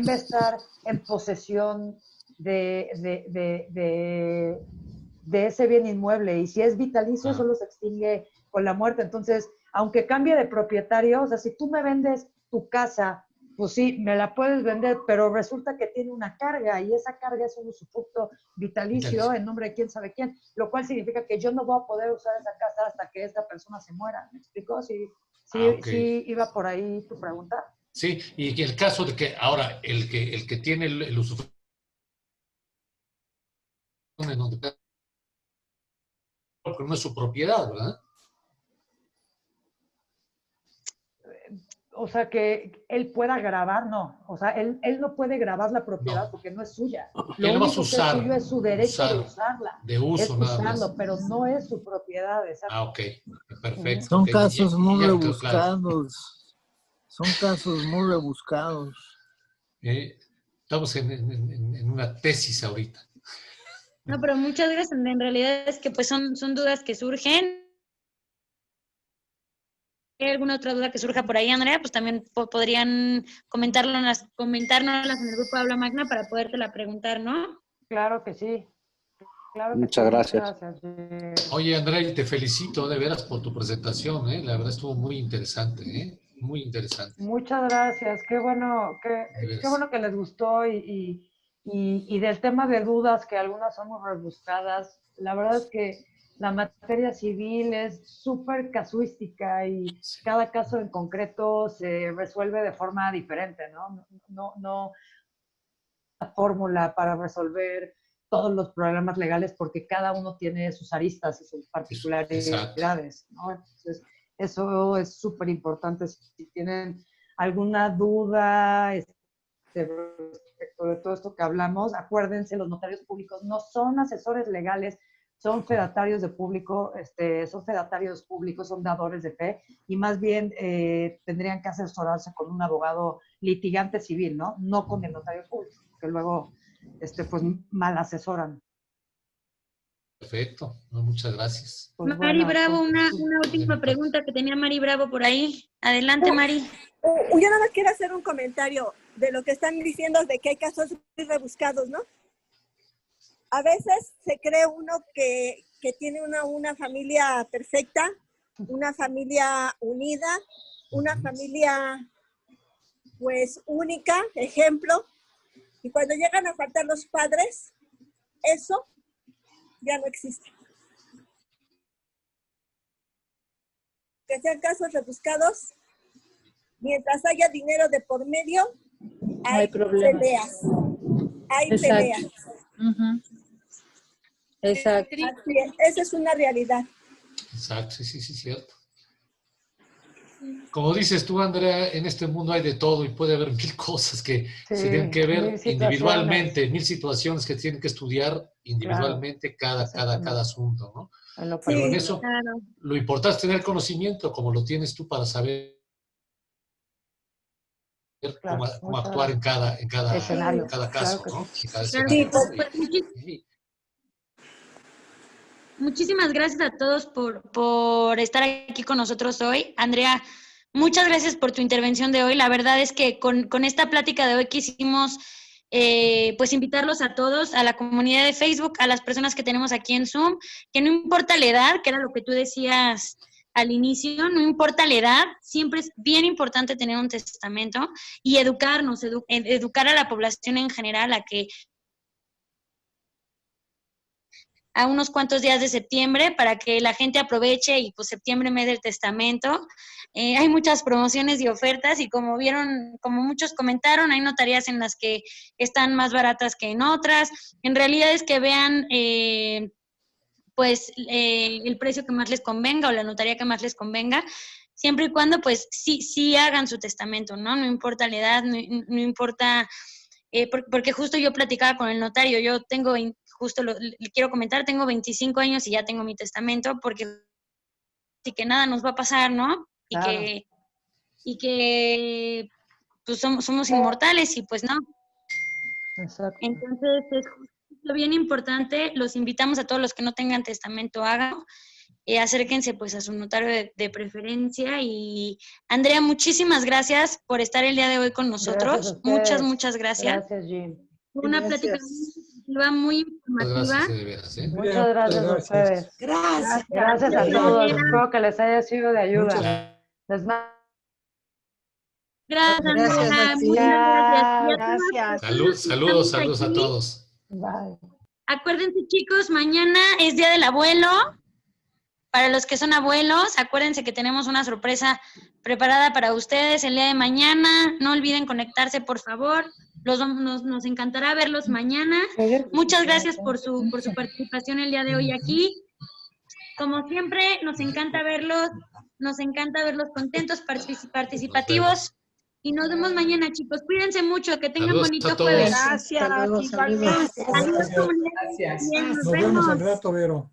va a estar en posesión de ese bien inmueble? Y si es vitalicio, solo se extingue con la muerte. Entonces, aunque cambie de propietario, o sea, si tú me vendes tu casa, pues sí, me la puedes vender, pero resulta que tiene una carga, y esa carga es un usufructo vitalicio en nombre de quién sabe quién, lo cual significa que yo no voy a poder usar esa casa hasta que esta persona se muera. ¿Me explico? Sí, iba por ahí tu pregunta. Sí, y el caso de que ahora el que tiene el usufructo en donde no es su propiedad, ¿verdad? O sea, que él pueda grabar, no. O sea, él no puede grabar la propiedad porque no es suya. Lo único que es suyo es su derecho de usarla. De uso, es nada usarlo, más. pero no es su propiedad. Exacto. Ok, perfecto. Son Okay. casos muy rebuscados. Claro. Son casos muy rebuscados. Estamos en una tesis ahorita. No, pero muchas gracias. En realidad es que pues son dudas que surgen. ¿Hay alguna otra duda que surja por ahí, Andrea? Pues también podrían comentárnoslas en el grupo Habla Magna para podértela preguntar, ¿no? Claro que sí. Claro que Muchas sí. gracias. Muchas gracias. Oye, Andrea, y te felicito de veras por tu presentación, ¿eh? La verdad estuvo muy interesante, ¿eh? Muy interesante. Muchas gracias. Qué bueno que les gustó y del tema de dudas, que algunas son muy rebuscadas. La verdad es que la materia civil es súper casuística y cada caso en concreto se resuelve de forma diferente, ¿no? No una fórmula para resolver todos los problemas legales, porque cada uno tiene sus aristas y sus particularidades, ¿no? Entonces, eso es súper importante. Si tienen alguna duda respecto de todo esto que hablamos, acuérdense, los notarios públicos no son asesores legales, son fedatarios de público, son fedatarios públicos, son dadores de fe, y más bien tendrían que asesorarse con un abogado litigante civil, ¿no? No con el notario público, que luego pues mal asesoran. Perfecto, muchas gracias. Pues Mari Bravo, una última pregunta que tenía Mari Bravo por ahí. Adelante, Mari. Yo nada más quiero hacer un comentario de lo que están diciendo, de que hay casos muy rebuscados, ¿no? A veces se cree uno que tiene una familia perfecta, una familia unida, una familia pues única, ejemplo, y cuando llegan a faltar los padres, eso ya no existe. Que sean casos rebuscados, mientras haya dinero de por medio, hay peleas. Hay peleas. Exacto. Así es, esa es una realidad. Exacto, sí, cierto. Como dices tú, Andrea, en este mundo hay de todo y puede haber mil cosas que se tienen que ver individualmente, mil situaciones que tienen que estudiar individualmente cada asunto, ¿no? Pero en eso, lo importante es tener conocimiento, como lo tienes tú, para saber cómo actuar en cada escenario, en cada caso, ¿no? Muchísimas gracias a todos por estar aquí con nosotros hoy. Andrea, muchas gracias por tu intervención de hoy. La verdad es que con esta plática de hoy quisimos pues invitarlos a todos, a la comunidad de Facebook, a las personas que tenemos aquí en Zoom, que no importa la edad, que era lo que tú decías al inicio, no importa la edad, siempre es bien importante tener un testamento y educarnos, educar a la población en general a unos cuantos días de septiembre para que la gente aproveche y pues septiembre mes del testamento. Hay muchas promociones y ofertas y como vieron, como muchos comentaron, hay notarías en las que están más baratas que en otras. En realidad es que vean el precio que más les convenga o la notaría que más les convenga, siempre y cuando pues sí hagan su testamento, ¿no? No importa la edad, no importa, porque justo yo platicaba con el notario, yo tengo, justo le quiero comentar, tengo 25 años y ya tengo mi testamento, porque y que nada nos va a pasar, ¿no? Claro. Y que pues somos inmortales y pues no. Exacto. Entonces es justo bien importante, los invitamos a todos los que no tengan testamento, háganlo, acérquense pues a su notario de preferencia. Y Andrea, muchísimas gracias por estar el día de hoy con nosotros, muchas gracias. Gracias, Jim. Una plática muy informativa. Muchas gracias a ustedes. Gracias a todos. Espero que les haya sido de ayuda. Gracias, Andrea. Saludos a todos. Bye. Acuérdense, chicos, mañana es Día del Abuelo. Para los que son abuelos, acuérdense que tenemos una sorpresa preparada para ustedes el día de mañana. No olviden conectarse, por favor. Nos encantará verlos mañana. Muchas gracias por su participación el día de hoy aquí. Como siempre, nos encanta verlos contentos, participativos. Y nos vemos mañana, chicos. Cuídense mucho, que tengan bonito jueves. Gracias, igualmente. Gracias. Nos vemos al rato, Vero.